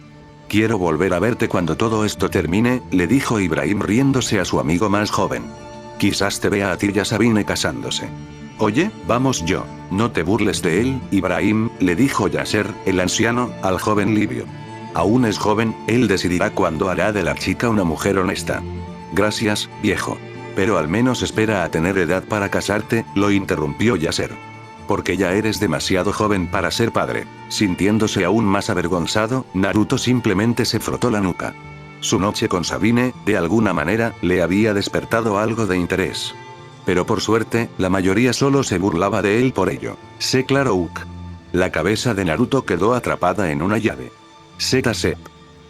Quiero volver a verte cuando todo esto termine, le dijo Ibrahim riéndose a su amigo más joven. Quizás te vea a ti y a Sabine casándose. Oye, vamos yo. No te burles de él, Ibrahim, le dijo Yasser, el anciano, al joven libio. Aún es joven, él decidirá cuándo hará de la chica una mujer honesta. Gracias, viejo. Pero al menos espera a tener edad para casarte, lo interrumpió Yasser. Porque ya eres demasiado joven para ser padre. Sintiéndose aún más avergonzado, Naruto simplemente se frotó la nuca. Su noche con Sabine, de alguna manera, le había despertado algo de interés. Pero por suerte, la mayoría solo se burlaba de él por ello. Sé claro Uuk. La cabeza de Naruto quedó atrapada en una llave. Zeta Sep.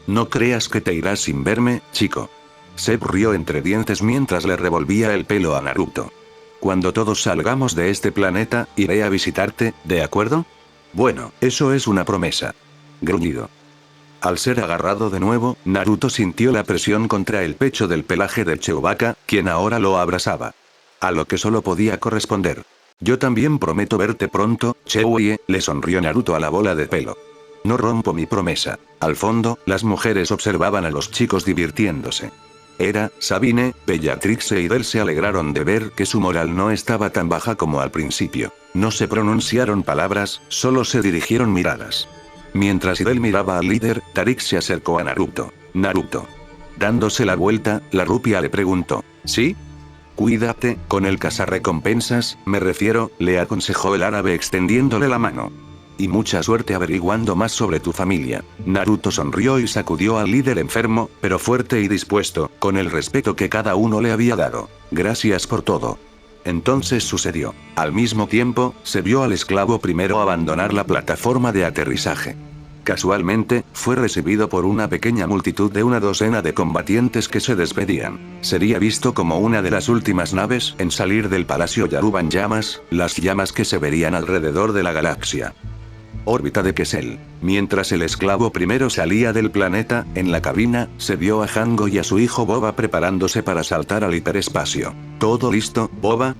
No creas que te irás sin verme, chico. Sep rió entre dientes mientras le revolvía el pelo a Naruto. Cuando todos salgamos de este planeta, iré a visitarte, ¿de acuerdo? Bueno, eso es una promesa. Gruñido. Al ser agarrado de nuevo, Naruto sintió la presión contra el pecho del pelaje de Chewbacca, quien ahora lo abrazaba. A lo que solo podía corresponder. Yo también prometo verte pronto, Chewbacca, le sonrió Naruto a la bola de pelo. No rompo mi promesa. Al fondo, las mujeres observaban a los chicos divirtiéndose. Sabine, Bellatrix e Idel se alegraron de ver que su moral no estaba tan baja como al principio. No se pronunciaron palabras, solo se dirigieron miradas. Mientras Idel miraba al líder, Tariq se acercó a Naruto. Naruto. Dándose la vuelta, la rupia le preguntó. ¿Sí? Cuídate, con el cazarrecompensas, me refiero, le aconsejó el árabe extendiéndole la mano. Y mucha suerte averiguando más sobre tu familia. Naruto sonrió y sacudió al líder enfermo, pero fuerte y dispuesto, con el respeto que cada uno le había dado. Gracias por todo. Entonces sucedió. Al mismo tiempo, se vio al esclavo primero abandonar la plataforma de aterrizaje. Casualmente, fue recibido por una pequeña multitud de una docena de combatientes que se despedían. Sería visto como una de las últimas naves en salir del Palacio Yaruba en llamas, las llamas que se verían alrededor de la galaxia. Órbita de Kessel. Mientras el esclavo primero salía del planeta, en la cabina, se vio a Hango y a su hijo Boba preparándose para saltar al hiperespacio. ¿Todo listo, Boba?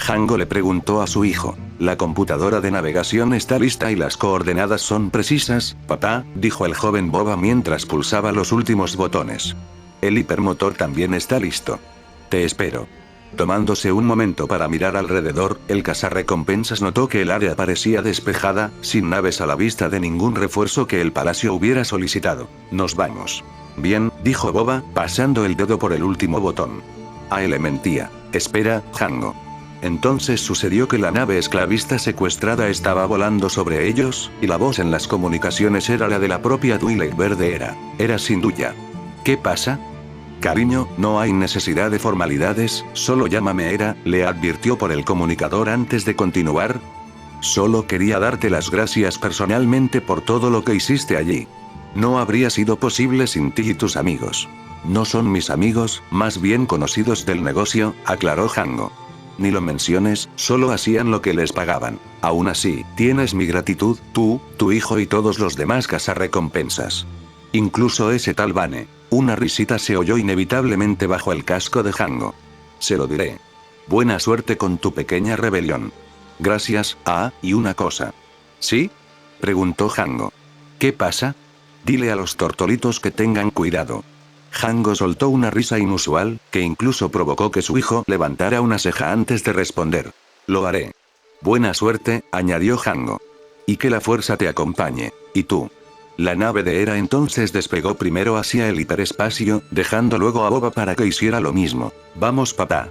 Hango le preguntó a su hijo. La computadora de navegación está lista y las coordenadas son precisas, papá, dijo el joven Boba mientras pulsaba los últimos botones. El hipermotor también está listo. Te espero. Tomándose un momento para mirar alrededor, el cazarrecompensas notó que el área parecía despejada, sin naves a la vista de ningún refuerzo que el palacio hubiera solicitado. Nos vamos. Bien, dijo Boba, pasando el dedo por el último botón. A Elementía. Espera, Hango. Entonces sucedió que la nave esclavista secuestrada estaba volando sobre ellos, y la voz en las comunicaciones era la de la propia Twilight Verde Era Sinduya. ¿Qué pasa? Cariño, no hay necesidad de formalidades, solo llámame Era, le advirtió por el comunicador antes de continuar. Solo quería darte las gracias personalmente por todo lo que hiciste allí. No habría sido posible sin ti y tus amigos. No son mis amigos, más bien conocidos del negocio, aclaró Hango. Ni lo menciones, solo hacían lo que les pagaban. Aún así, tienes mi gratitud, tú, tu hijo y todos los demás cazarrecompensas. Incluso ese tal Bane. Una risita se oyó inevitablemente bajo el casco de Hango. Se lo diré. Buena suerte con tu pequeña rebelión. Gracias, y una cosa. ¿Sí? Preguntó Hango. ¿Qué pasa? Dile a los tortolitos que tengan cuidado. Hango soltó una risa inusual, que incluso provocó que su hijo levantara una ceja antes de responder. Lo haré. Buena suerte, añadió Hango. Y que la fuerza te acompañe. ¿Y tú? La nave de Era entonces despegó primero hacia el hiperespacio, dejando luego a Boba para que hiciera lo mismo. Vamos papá.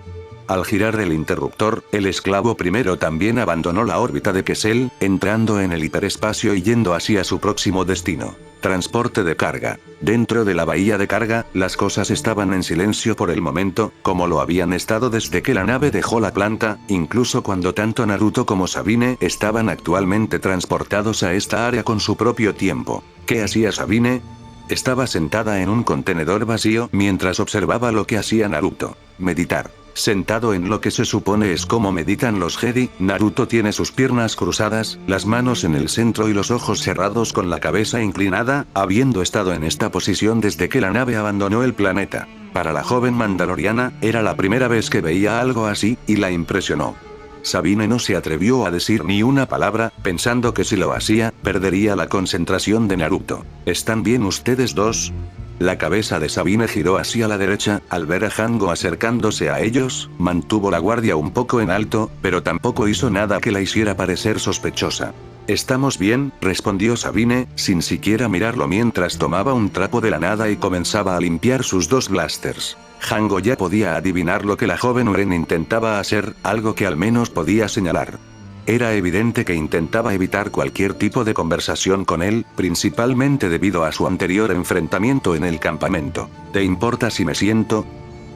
Al girar el interruptor, el esclavo primero también abandonó la órbita de Kessel, entrando en el hiperespacio y yendo hacia su próximo destino. Transporte de carga. Dentro de la bahía de carga, las cosas estaban en silencio por el momento, como lo habían estado desde que la nave dejó la planta, incluso cuando tanto Naruto como Sabine estaban actualmente transportados a esta área con su propio tiempo. ¿Qué hacía Sabine? Estaba sentada en un contenedor vacío mientras observaba lo que hacía Naruto. Meditar. Sentado en lo que se supone es como meditan los Jedi, Naruto tiene sus piernas cruzadas, las manos en el centro y los ojos cerrados con la cabeza inclinada, habiendo estado en esta posición desde que la nave abandonó el planeta. Para la joven mandaloriana, era la primera vez que veía algo así, y la impresionó. Sabine no se atrevió a decir ni una palabra, pensando que si lo hacía, perdería la concentración de Naruto. ¿Están bien ustedes dos? La cabeza de Sabine giró hacia la derecha, al ver a Hango acercándose a ellos, mantuvo la guardia un poco en alto, pero tampoco hizo nada que la hiciera parecer sospechosa. Estamos bien, respondió Sabine, sin siquiera mirarlo mientras tomaba un trapo de la nada y comenzaba a limpiar sus dos blasters. Hango ya podía adivinar lo que la joven Uren intentaba hacer, algo que al menos podía señalar. Era evidente que intentaba evitar cualquier tipo de conversación con él, principalmente debido a su anterior enfrentamiento en el campamento. ¿Te importa si me siento?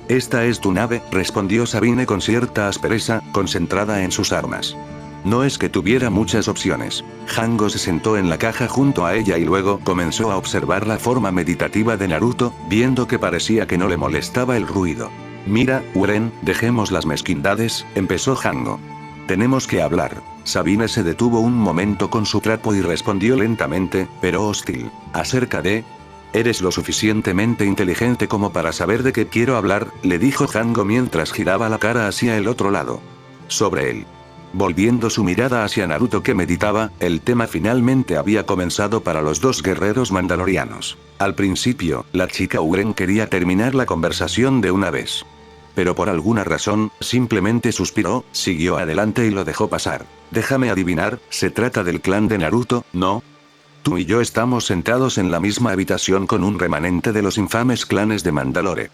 Esta es tu nave, respondió Sabine con cierta aspereza, concentrada en sus armas. No es que tuviera muchas opciones. Hango se sentó en la caja junto a ella y luego comenzó a observar la forma meditativa de Naruto, viendo que parecía que no le molestaba el ruido. Mira, Uren, dejemos las mezquindades, empezó Hango. Tenemos que hablar. Sabine se detuvo un momento con su trapo y respondió lentamente, pero hostil. Acerca de... Eres lo suficientemente inteligente como para saber de qué quiero hablar, le dijo Hango mientras giraba la cara hacia el otro lado. Sobre él. Volviendo su mirada hacia Naruto que meditaba, el tema finalmente había comenzado para los dos guerreros mandalorianos. Al principio, la chica Uren quería terminar la conversación de una vez. Pero por alguna razón, simplemente suspiró, siguió adelante y lo dejó pasar. Déjame adivinar, ¿se trata del clan de Naruto, no? Tú y yo estamos sentados en la misma habitación con un remanente de los infames clanes de Mandalore.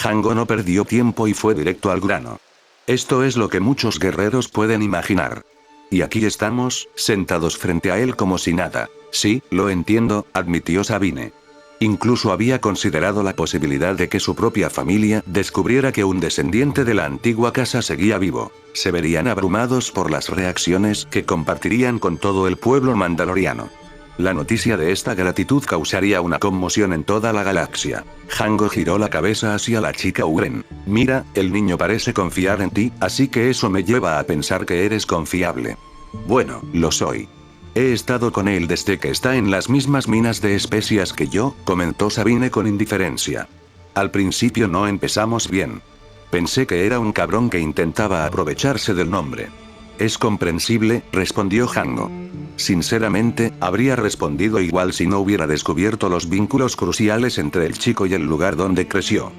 Hango no perdió tiempo y fue directo al grano. Esto es lo que muchos guerreros pueden imaginar. Y aquí estamos, sentados frente a él como si nada. Sí, lo entiendo, admitió Sabine. Incluso había considerado la posibilidad de que su propia familia descubriera que un descendiente de la antigua casa seguía vivo. Se verían abrumados por las reacciones que compartirían con todo el pueblo mandaloriano. La noticia de esta gratitud causaría una conmoción en toda la galaxia. Hango giró la cabeza hacia la chica Uren. Mira, el niño parece confiar en ti, así que eso me lleva a pensar que eres confiable. Bueno, lo soy. He estado con él desde que está en las mismas minas de especias que yo, comentó Sabine con indiferencia. Al principio no empezamos bien. Pensé que era un cabrón que intentaba aprovecharse del nombre. Es comprensible, respondió Hango. Sinceramente, habría respondido igual si no hubiera descubierto los vínculos cruciales entre el chico y el lugar donde creció.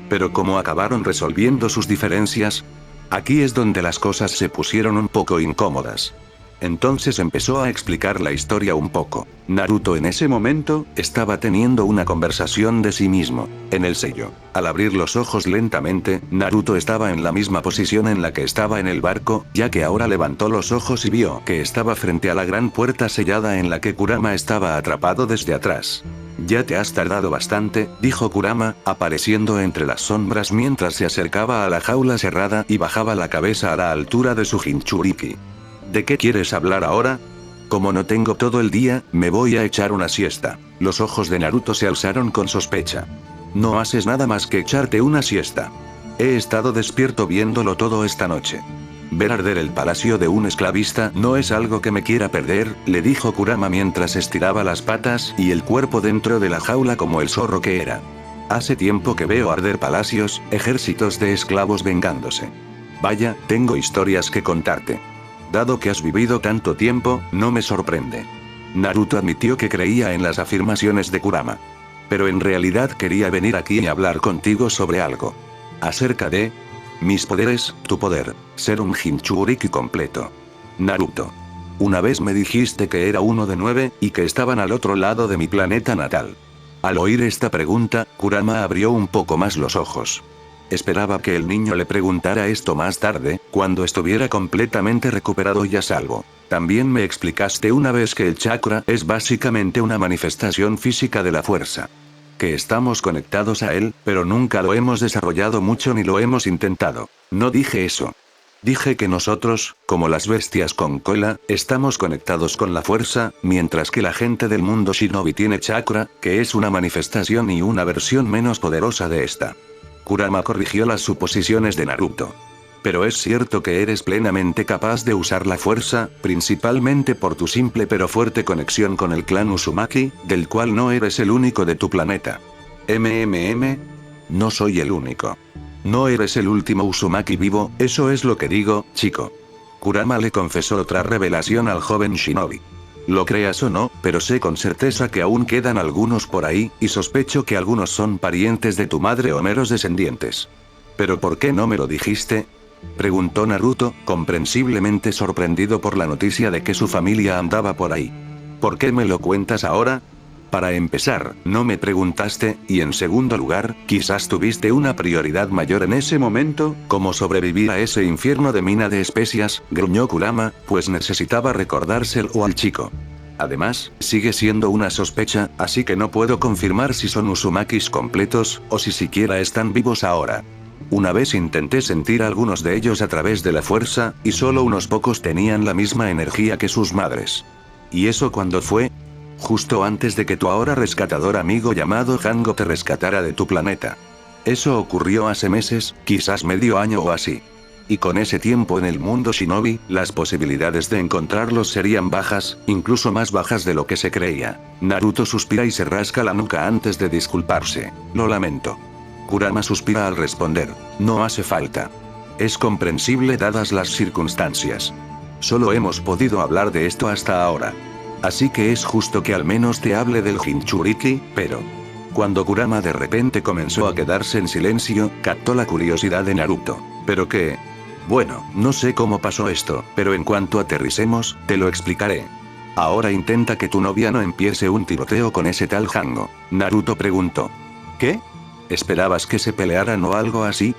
Pero como acabaron resolviendo sus diferencias, aquí es donde las cosas se pusieron un poco incómodas. Entonces empezó a explicar la historia un poco. Naruto en ese momento, estaba teniendo una conversación de sí mismo, en el sello. Al abrir los ojos lentamente, Naruto estaba en la misma posición en la que estaba en el barco, ya que ahora levantó los ojos y vio que estaba frente a la gran puerta sellada en la que Kurama estaba atrapado desde atrás. Ya te has tardado bastante, dijo Kurama, apareciendo entre las sombras mientras se acercaba a la jaula cerrada y bajaba la cabeza a la altura de su Jinchuriki. ¿De qué quieres hablar ahora? Como no tengo todo el día, me voy a echar una siesta. Los ojos de Naruto se alzaron con sospecha. No haces nada más que echarte una siesta. He estado despierto viéndolo todo esta noche. Ver arder el palacio de un esclavista no es algo que me quiera perder, le dijo Kurama mientras estiraba las patas y el cuerpo dentro de la jaula como el zorro que era. Hace tiempo que veo arder palacios, ejércitos de esclavos vengándose. Vaya, tengo historias que contarte. Dado que has vivido tanto tiempo, no me sorprende. Naruto admitió que creía en las afirmaciones de Kurama. Pero en realidad quería venir aquí y hablar contigo sobre algo. Acerca de mis poderes, tu poder, ser un Jinchuriki completo. Naruto. Una vez me dijiste que era uno de 9, y que estaban al otro lado de mi planeta natal. Al oír esta pregunta, Kurama abrió un poco más los ojos. Esperaba que el niño le preguntara esto más tarde, cuando estuviera completamente recuperado y a salvo. También me explicaste una vez que el chakra es básicamente una manifestación física de la fuerza. Que estamos conectados a él, pero nunca lo hemos desarrollado mucho ni lo hemos intentado. No dije eso. Dije que nosotros, como las bestias con cola, estamos conectados con la fuerza, mientras que la gente del mundo shinobi tiene chakra, que es una manifestación y una versión menos poderosa de esta. Kurama corrigió las suposiciones de Naruto. Pero es cierto que eres plenamente capaz de usar la fuerza, principalmente por tu simple pero fuerte conexión con el clan Uzumaki, del cual no eres el único de tu planeta. No soy el único. No eres el último Uzumaki vivo, eso es lo que digo, chico. Kurama le confesó otra revelación al joven shinobi. Lo creas o no, pero sé con certeza que aún quedan algunos por ahí, y sospecho que algunos son parientes de tu madre o meros descendientes. ¿Pero por qué no me lo dijiste?, preguntó Naruto, comprensiblemente sorprendido por la noticia de que su familia andaba por ahí. ¿Por qué me lo cuentas ahora? Para empezar, no me preguntaste, y en segundo lugar, quizás tuviste una prioridad mayor en ese momento, como sobrevivir a ese infierno de mina de especias, gruñó Kurama, pues necesitaba recordárselo al chico. Además, sigue siendo una sospecha, así que no puedo confirmar si son Uzumakis completos, o si siquiera están vivos ahora. Una vez intenté sentir a algunos de ellos a través de la fuerza, y solo unos pocos tenían la misma energía que sus madres. ¿Y eso cuándo fue? Justo antes de que tu ahora rescatador amigo llamado Hango te rescatara de tu planeta. Eso ocurrió hace meses, quizás medio año o así. Y con ese tiempo en el mundo shinobi, las posibilidades de encontrarlos serían bajas, incluso más bajas de lo que se creía. Naruto suspira y se rasca la nuca antes de disculparse. Lo lamento. Kurama suspira al responder. No hace falta. Es comprensible dadas las circunstancias. Solo hemos podido hablar de esto hasta ahora. Así que es justo que al menos te hable del Jinchuriki, pero... Cuando Kurama de repente comenzó a quedarse en silencio, captó la curiosidad de Naruto. ¿Pero qué? Bueno, no sé cómo pasó esto, pero en cuanto aterricemos, te lo explicaré. Ahora intenta que tu novia no empiece un tiroteo con ese tal Hango. Naruto preguntó. ¿Qué? ¿Esperabas que se pelearan o algo así?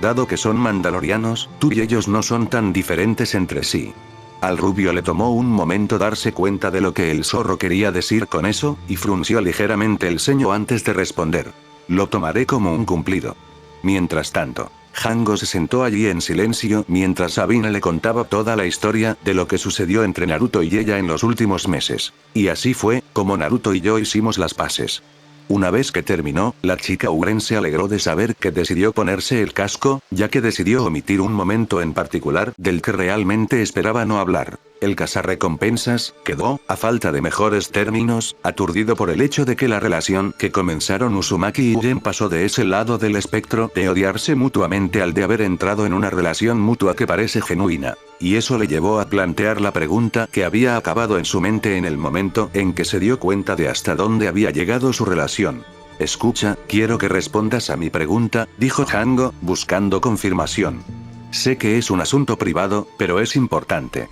Dado que son mandalorianos, tú y ellos no son tan diferentes entre sí. Al rubio le tomó un momento darse cuenta de lo que el zorro quería decir con eso, y frunció ligeramente el ceño antes de responder. Lo tomaré como un cumplido. Mientras tanto, Hango se sentó allí en silencio mientras Sabine le contaba toda la historia de lo que sucedió entre Naruto y ella en los últimos meses. Y así fue como Naruto y yo hicimos las paces. Una vez que terminó, la chica Uren se alegró de saber que decidió ponerse el casco, ya que decidió omitir un momento en particular del que realmente esperaba no hablar. El cazarrecompensas quedó, a falta de mejores términos, aturdido por el hecho de que la relación que comenzaron Uzumaki y Yen pasó de ese lado del espectro de odiarse mutuamente al de haber entrado en una relación mutua que parece genuina. Y eso le llevó a plantear la pregunta que había acabado en su mente en el momento en que se dio cuenta de hasta dónde había llegado su relación. Escucha, quiero que respondas a mi pregunta, dijo Hango, buscando confirmación. Sé que es un asunto privado, pero es importante.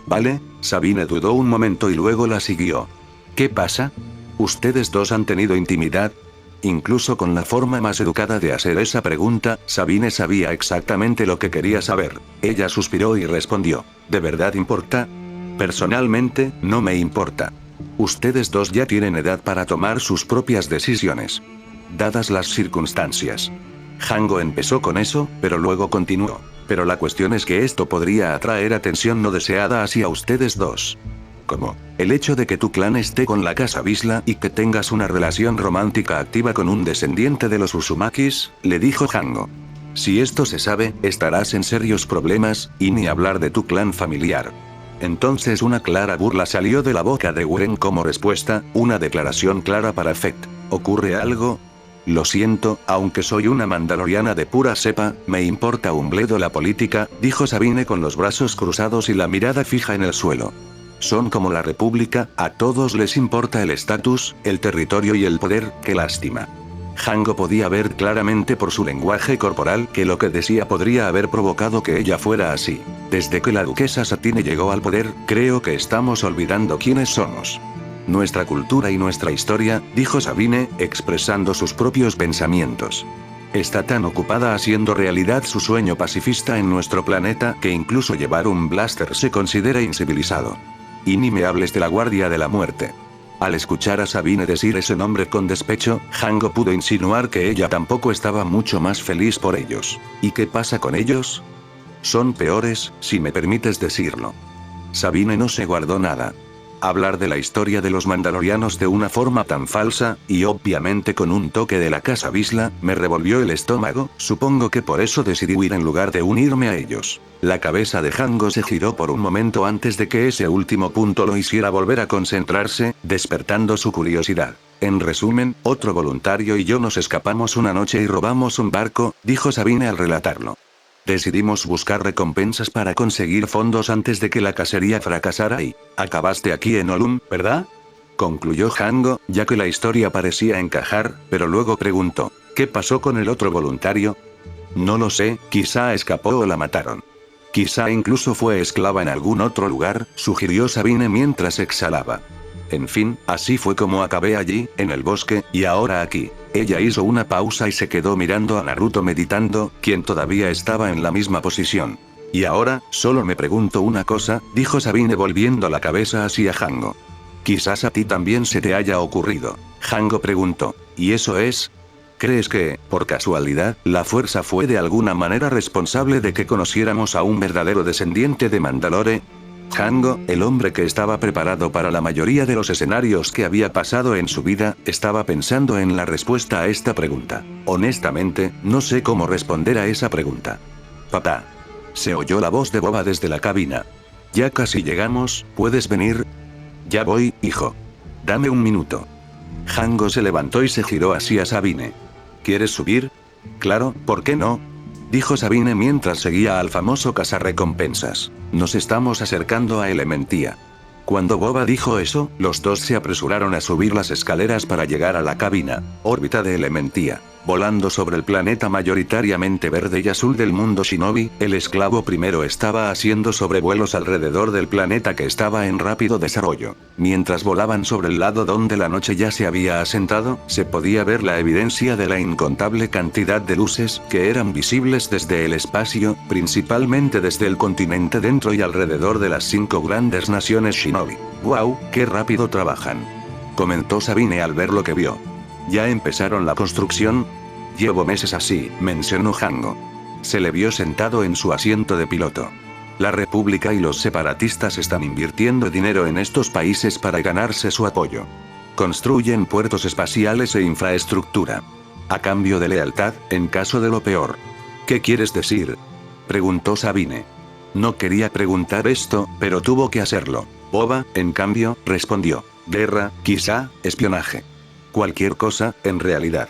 ¿Vale? Sabine dudó un momento y luego la siguió. ¿Qué pasa? ¿Ustedes dos han tenido intimidad? Incluso con la forma más educada de hacer esa pregunta, Sabine sabía exactamente lo que quería saber. Ella suspiró y respondió. ¿De verdad importa? Personalmente, no me importa. Ustedes dos ya tienen edad para tomar sus propias decisiones. Dadas las circunstancias. Hango empezó con eso, pero luego continuó. Pero la cuestión es que esto podría atraer atención no deseada hacia ustedes dos. Como el hecho de que tu clan esté con la casa Visla y que tengas una relación romántica activa con un descendiente de los Uzumakis, le dijo Hango. Si esto se sabe, estarás en serios problemas, y ni hablar de tu clan familiar. Entonces una clara burla salió de la boca de Wuren como respuesta, una declaración clara para Fett. ¿Ocurre algo? Lo siento, aunque soy una mandaloriana de pura cepa, me importa un bledo la política, dijo Sabine con los brazos cruzados y la mirada fija en el suelo. Son como la República, a todos les importa el estatus, el territorio y el poder, qué lástima. Hango podía ver claramente por su lenguaje corporal que lo que decía podría haber provocado que ella fuera así. Desde que la duquesa Satine llegó al poder, creo que estamos olvidando quiénes somos. Nuestra cultura y nuestra historia, dijo Sabine, expresando sus propios pensamientos. Está tan ocupada haciendo realidad su sueño pacifista en nuestro planeta que incluso llevar un blaster se considera incivilizado. Y ni me hables de la Guardia de la Muerte. Al escuchar a Sabine decir ese nombre con despecho, Hango pudo insinuar que ella tampoco estaba mucho más feliz por ellos. ¿Y qué pasa con ellos? Son peores, si me permites decirlo. Sabine no se guardó nada. Hablar de la historia de los mandalorianos de una forma tan falsa, y obviamente con un toque de la casa Visla, me revolvió el estómago, supongo que por eso decidí huir en lugar de unirme a ellos. La cabeza de Hango se giró por un momento antes de que ese último punto lo hiciera volver a concentrarse, despertando su curiosidad. En resumen, otro voluntario y yo nos escapamos una noche y robamos un barco, dijo Sabine al relatarlo. Decidimos buscar recompensas para conseguir fondos antes de que la cacería fracasara y acabaste aquí en Olum, ¿verdad? Concluyó Hango, ya que la historia parecía encajar, pero luego preguntó, ¿qué pasó con el otro voluntario? No lo sé, quizá escapó o la mataron. Quizá incluso fue esclava en algún otro lugar, sugirió Sabine mientras exhalaba. En fin, así fue como acabé allí, en el bosque, y ahora aquí. Ella hizo una pausa y se quedó mirando a Naruto meditando, quien todavía estaba en la misma posición. Y ahora, solo me pregunto una cosa, dijo Sabine volviendo la cabeza hacia Hango. Quizás a ti también se te haya ocurrido. Hango preguntó, ¿y eso es? ¿Crees que, por casualidad, la fuerza fue de alguna manera responsable de que conociéramos a un verdadero descendiente de Mandalore? Hango, el hombre que estaba preparado para la mayoría de los escenarios que había pasado en su vida, estaba pensando en la respuesta a esta pregunta. Honestamente, no sé cómo responder a esa pregunta. Papá. Se oyó la voz de Boba desde la cabina. Ya casi llegamos, ¿puedes venir? Ya voy, hijo. Dame un minuto. Hango se levantó y se giró hacia Sabine. ¿Quieres subir? Claro, ¿por qué no? Dijo Sabine mientras seguía al famoso cazarrecompensas. Nos estamos acercando a Elementía. Cuando Boba dijo eso, los dos se apresuraron a subir las escaleras para llegar a la cabina, órbita de Elementía. Volando sobre el planeta mayoritariamente verde y azul del mundo Shinobi, el esclavo primero estaba haciendo sobrevuelos alrededor del planeta que estaba en rápido desarrollo. Mientras volaban sobre el lado donde la noche ya se había asentado, se podía ver la evidencia de la incontable cantidad de luces que eran visibles desde el espacio, principalmente desde el continente dentro y alrededor de las 5 grandes naciones Shinobi. ¡Wow! ¡Qué rápido trabajan! Comentó Sabine al ver lo que vio. ¿Ya empezaron la construcción? Llevo meses así, mencionó Hango. Se le vio sentado en su asiento de piloto. La República y los separatistas están invirtiendo dinero en estos países para ganarse su apoyo. Construyen puertos espaciales e infraestructura. A cambio de lealtad, en caso de lo peor. ¿Qué quieres decir? Preguntó Sabine. No quería preguntar esto, pero tuvo que hacerlo. Boba, en cambio, respondió. Guerra, quizá, espionaje. Cualquier cosa, en realidad.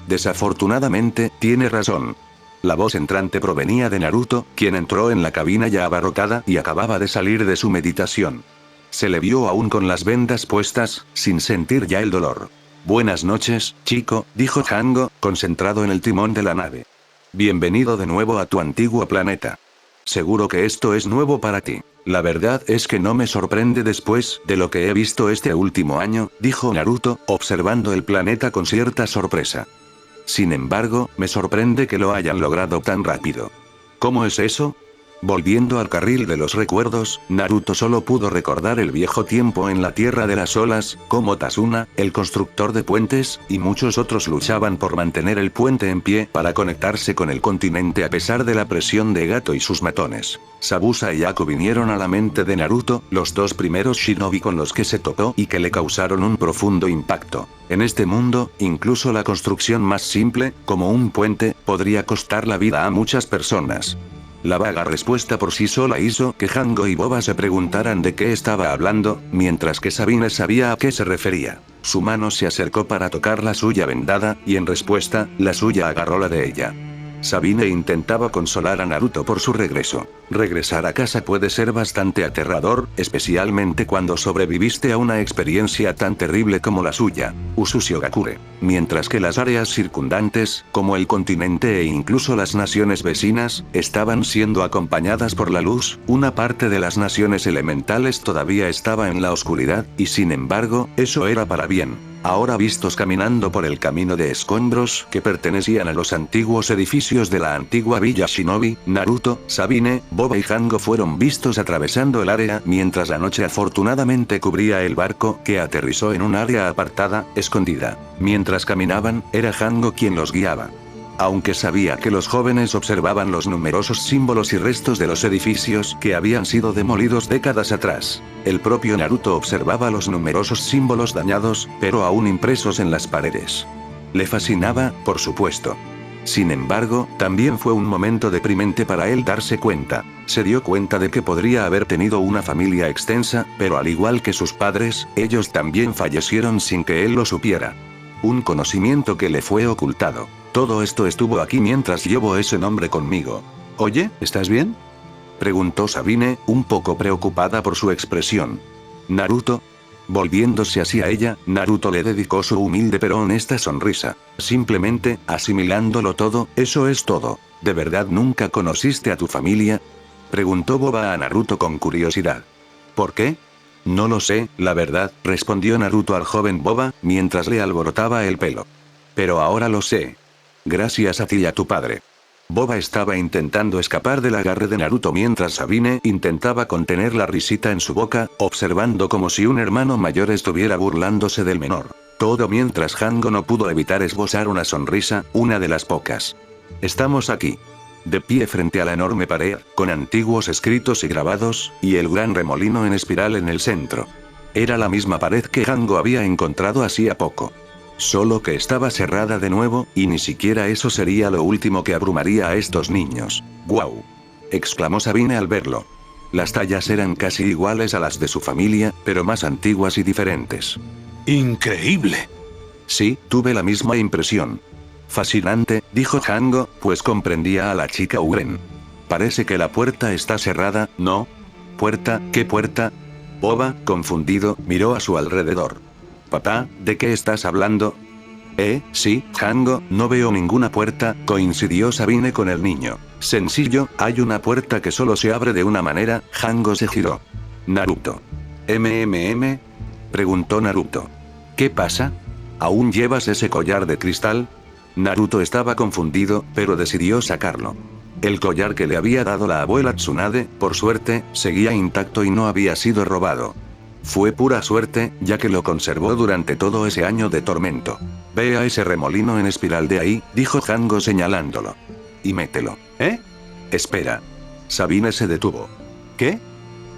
Desafortunadamente, tiene razón. La voz entrante provenía de Naruto, quien entró en la cabina ya abarrotada y acababa de salir de su meditación. Se le vio aún con las vendas puestas, sin sentir ya el dolor. Buenas noches, chico, dijo Hango, concentrado en el timón de la nave. Bienvenido de nuevo a tu antiguo planeta. Seguro que esto es nuevo para ti. La verdad es que no me sorprende después de lo que he visto este último año, dijo Naruto, observando el planeta con cierta sorpresa. Sin embargo, me sorprende que lo hayan logrado tan rápido. ¿Cómo es eso? Volviendo al carril de los recuerdos, Naruto solo pudo recordar el viejo tiempo en la Tierra de las Olas, como Tasuna, el constructor de puentes, y muchos otros luchaban por mantener el puente en pie para conectarse con el continente a pesar de la presión de Gato y sus matones. Zabuza y Ako vinieron a la mente de Naruto, los dos primeros shinobi con los que se topó y que le causaron un profundo impacto. En este mundo, incluso la construcción más simple, como un puente, podría costar la vida a muchas personas. La vaga respuesta por sí sola hizo que Hango y Boba se preguntaran de qué estaba hablando, mientras que Sabine sabía a qué se refería. Su mano se acercó para tocar la suya vendada, y en respuesta, la suya agarró la de ella. Sabine intentaba consolar a Naruto por su regreso. Regresar a casa puede ser bastante aterrador, especialmente cuando sobreviviste a una experiencia tan terrible como la suya, Usushigakure. Mientras que las áreas circundantes, como el continente e incluso las naciones vecinas, estaban siendo acompañadas por la luz, una parte de las naciones elementales todavía estaba en la oscuridad, y sin embargo, eso era para bien. Ahora vistos caminando por el camino de escombros que pertenecían a los antiguos edificios de la antigua villa Shinobi, Naruto, Sabine, Boba y Hango fueron vistos atravesando el área mientras la noche afortunadamente cubría el barco que aterrizó en un área apartada, escondida. Mientras caminaban, era Hango quien los guiaba. Aunque sabía que los jóvenes observaban los numerosos símbolos y restos de los edificios que habían sido demolidos décadas atrás, el propio Naruto observaba los numerosos símbolos dañados, pero aún impresos en las paredes. Le fascinaba, por supuesto. Sin embargo, también fue un momento deprimente para él darse cuenta. Se dio cuenta de que podría haber tenido una familia extensa, pero al igual que sus padres, ellos también fallecieron sin que él lo supiera. Un conocimiento que le fue ocultado. Todo esto estuvo aquí mientras llevo ese nombre conmigo. Oye, ¿estás bien?, preguntó Sabine, un poco preocupada por su expresión. Naruto. Volviéndose hacia ella, Naruto le dedicó su humilde pero honesta sonrisa. Simplemente, asimilándolo todo, eso es todo. ¿De verdad nunca conociste a tu familia?, preguntó Boba a Naruto con curiosidad. ¿Por qué? No lo sé, la verdad, respondió Naruto al joven Boba, mientras le alborotaba el pelo. Pero ahora lo sé. Gracias a ti y a tu padre. Boba estaba intentando escapar del agarre de Naruto mientras Sabine intentaba contener la risita en su boca, observando como si un hermano mayor estuviera burlándose del menor. Todo mientras Hango no pudo evitar esbozar una sonrisa, una de las pocas. Estamos aquí. De pie frente a la enorme pared, con antiguos escritos y grabados, y el gran remolino en espiral en el centro. Era la misma pared que Hango había encontrado hacía poco. Solo que estaba cerrada de nuevo, y ni siquiera eso sería lo último que abrumaría a estos niños. ¡Guau!, exclamó Sabine al verlo. Las tallas eran casi iguales a las de su familia, pero más antiguas y diferentes. ¡Increíble! Sí, tuve la misma impresión. Fascinante, dijo Hango, pues comprendía a la chica Uren. Parece que la puerta está cerrada, ¿no? ¿Puerta? ¿Qué puerta? Boba, confundido, miró a su alrededor. Papá, ¿de qué estás hablando? Sí, Hango, no veo ninguna puerta, coincidió Sabine con el niño. Sencillo, hay una puerta que solo se abre de una manera. Hango se giró. Naruto. Preguntó Naruto. ¿Qué pasa? ¿Aún llevas ese collar de cristal? Naruto estaba confundido, pero decidió sacarlo. El collar que le había dado la abuela Tsunade, por suerte, seguía intacto y no había sido robado. Fue pura suerte, ya que lo conservó durante todo ese año de tormento. Ve a ese remolino en espiral de ahí, dijo Hango señalándolo. Y mételo. Espera. Sabine se detuvo. ¿Qué?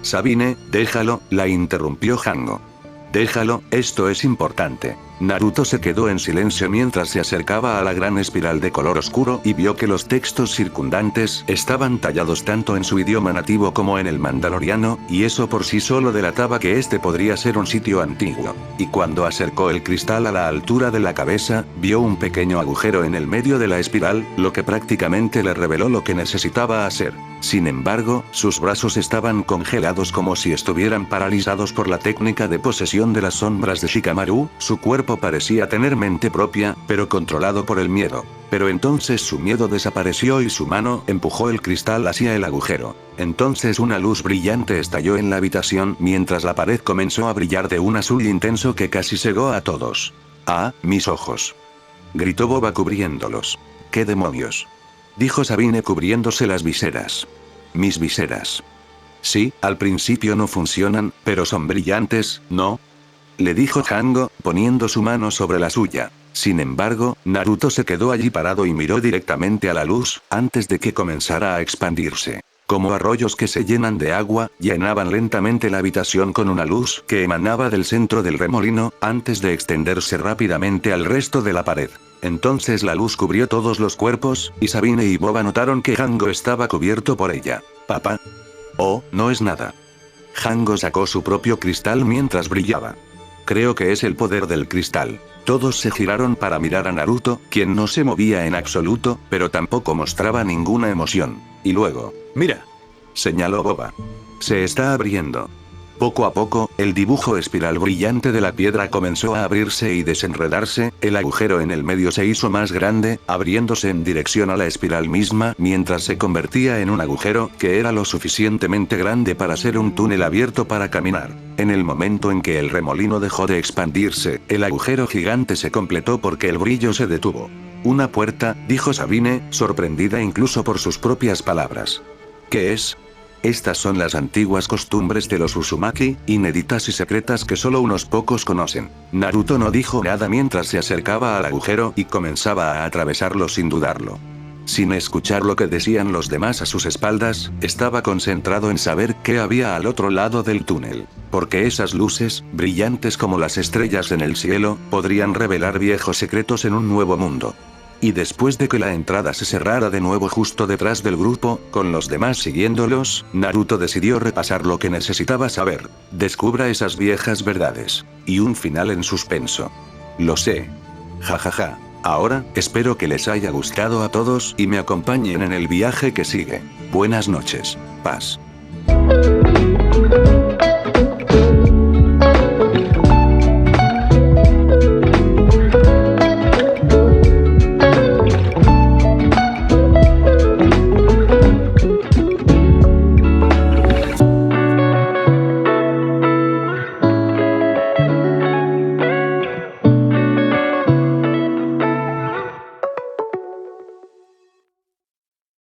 Sabine, déjalo, la interrumpió Hango. Déjalo, esto es importante. Naruto se quedó en silencio mientras se acercaba a la gran espiral de color oscuro y vio que los textos circundantes estaban tallados tanto en su idioma nativo como en el mandaloriano, y eso por sí solo delataba que este podría ser un sitio antiguo. Y cuando acercó el cristal a la altura de la cabeza, vio un pequeño agujero en el medio de la espiral, lo que prácticamente le reveló lo que necesitaba hacer. Sin embargo, sus brazos estaban congelados como si estuvieran paralizados por la técnica de posesión de las sombras de Shikamaru. Su cuerpo parecía tener mente propia, pero controlado por el miedo. Pero entonces su miedo desapareció y su mano empujó el cristal hacia el agujero. Entonces una luz brillante estalló en la habitación mientras la pared comenzó a brillar de un azul intenso que casi cegó a todos. ¡Ah, mis ojos!, gritó Boba cubriéndolos. ¿Qué demonios?, dijo Sabine cubriéndose las viseras. Mis viseras. Sí, al principio no funcionan, pero son brillantes, ¿no? Le dijo Jango, poniendo su mano sobre la suya. Sin embargo, Naruto se quedó allí parado y miró directamente a la luz, antes de que comenzara a expandirse. Como arroyos que se llenan de agua, llenaban lentamente la habitación con una luz que emanaba del centro del remolino, antes de extenderse rápidamente al resto de la pared. Entonces la luz cubrió todos los cuerpos, y Sabine y Boba notaron que Jango estaba cubierto por ella. ¿Papá? Oh, no es nada. Jango sacó su propio cristal mientras brillaba. Creo que es el poder del cristal. Todos se giraron para mirar a Naruto, quien no se movía en absoluto, pero tampoco mostraba ninguna emoción. Y luego, Mira. señaló Boba. Se está abriendo. Poco a poco, el dibujo espiral brillante de la piedra comenzó a abrirse y desenredarse, el agujero en el medio se hizo más grande, abriéndose en dirección a la espiral misma, mientras se convertía en un agujero que era lo suficientemente grande para ser un túnel abierto para caminar. En el momento en que el remolino dejó de expandirse, el agujero gigante se completó porque el brillo se detuvo. Una puerta, dijo Sabine, sorprendida incluso por sus propias palabras. ¿Qué es? Estas son las antiguas costumbres de los Uzumaki, inéditas y secretas que solo unos pocos conocen. Naruto no dijo nada mientras se acercaba al agujero y comenzaba a atravesarlo sin dudarlo. Sin escuchar lo que decían los demás a sus espaldas, estaba concentrado en saber qué había al otro lado del túnel. Porque esas luces, brillantes como las estrellas en el cielo, podrían revelar viejos secretos en un nuevo mundo. Y después de que la entrada se cerrara de nuevo justo detrás del grupo, con los demás siguiéndolos, Naruto decidió repasar lo que necesitaba saber. Descubra esas viejas verdades. Y un final en suspenso. Lo sé. Jajaja. Ahora, espero que les haya gustado a todos y me acompañen en el viaje que sigue. Buenas noches. Paz.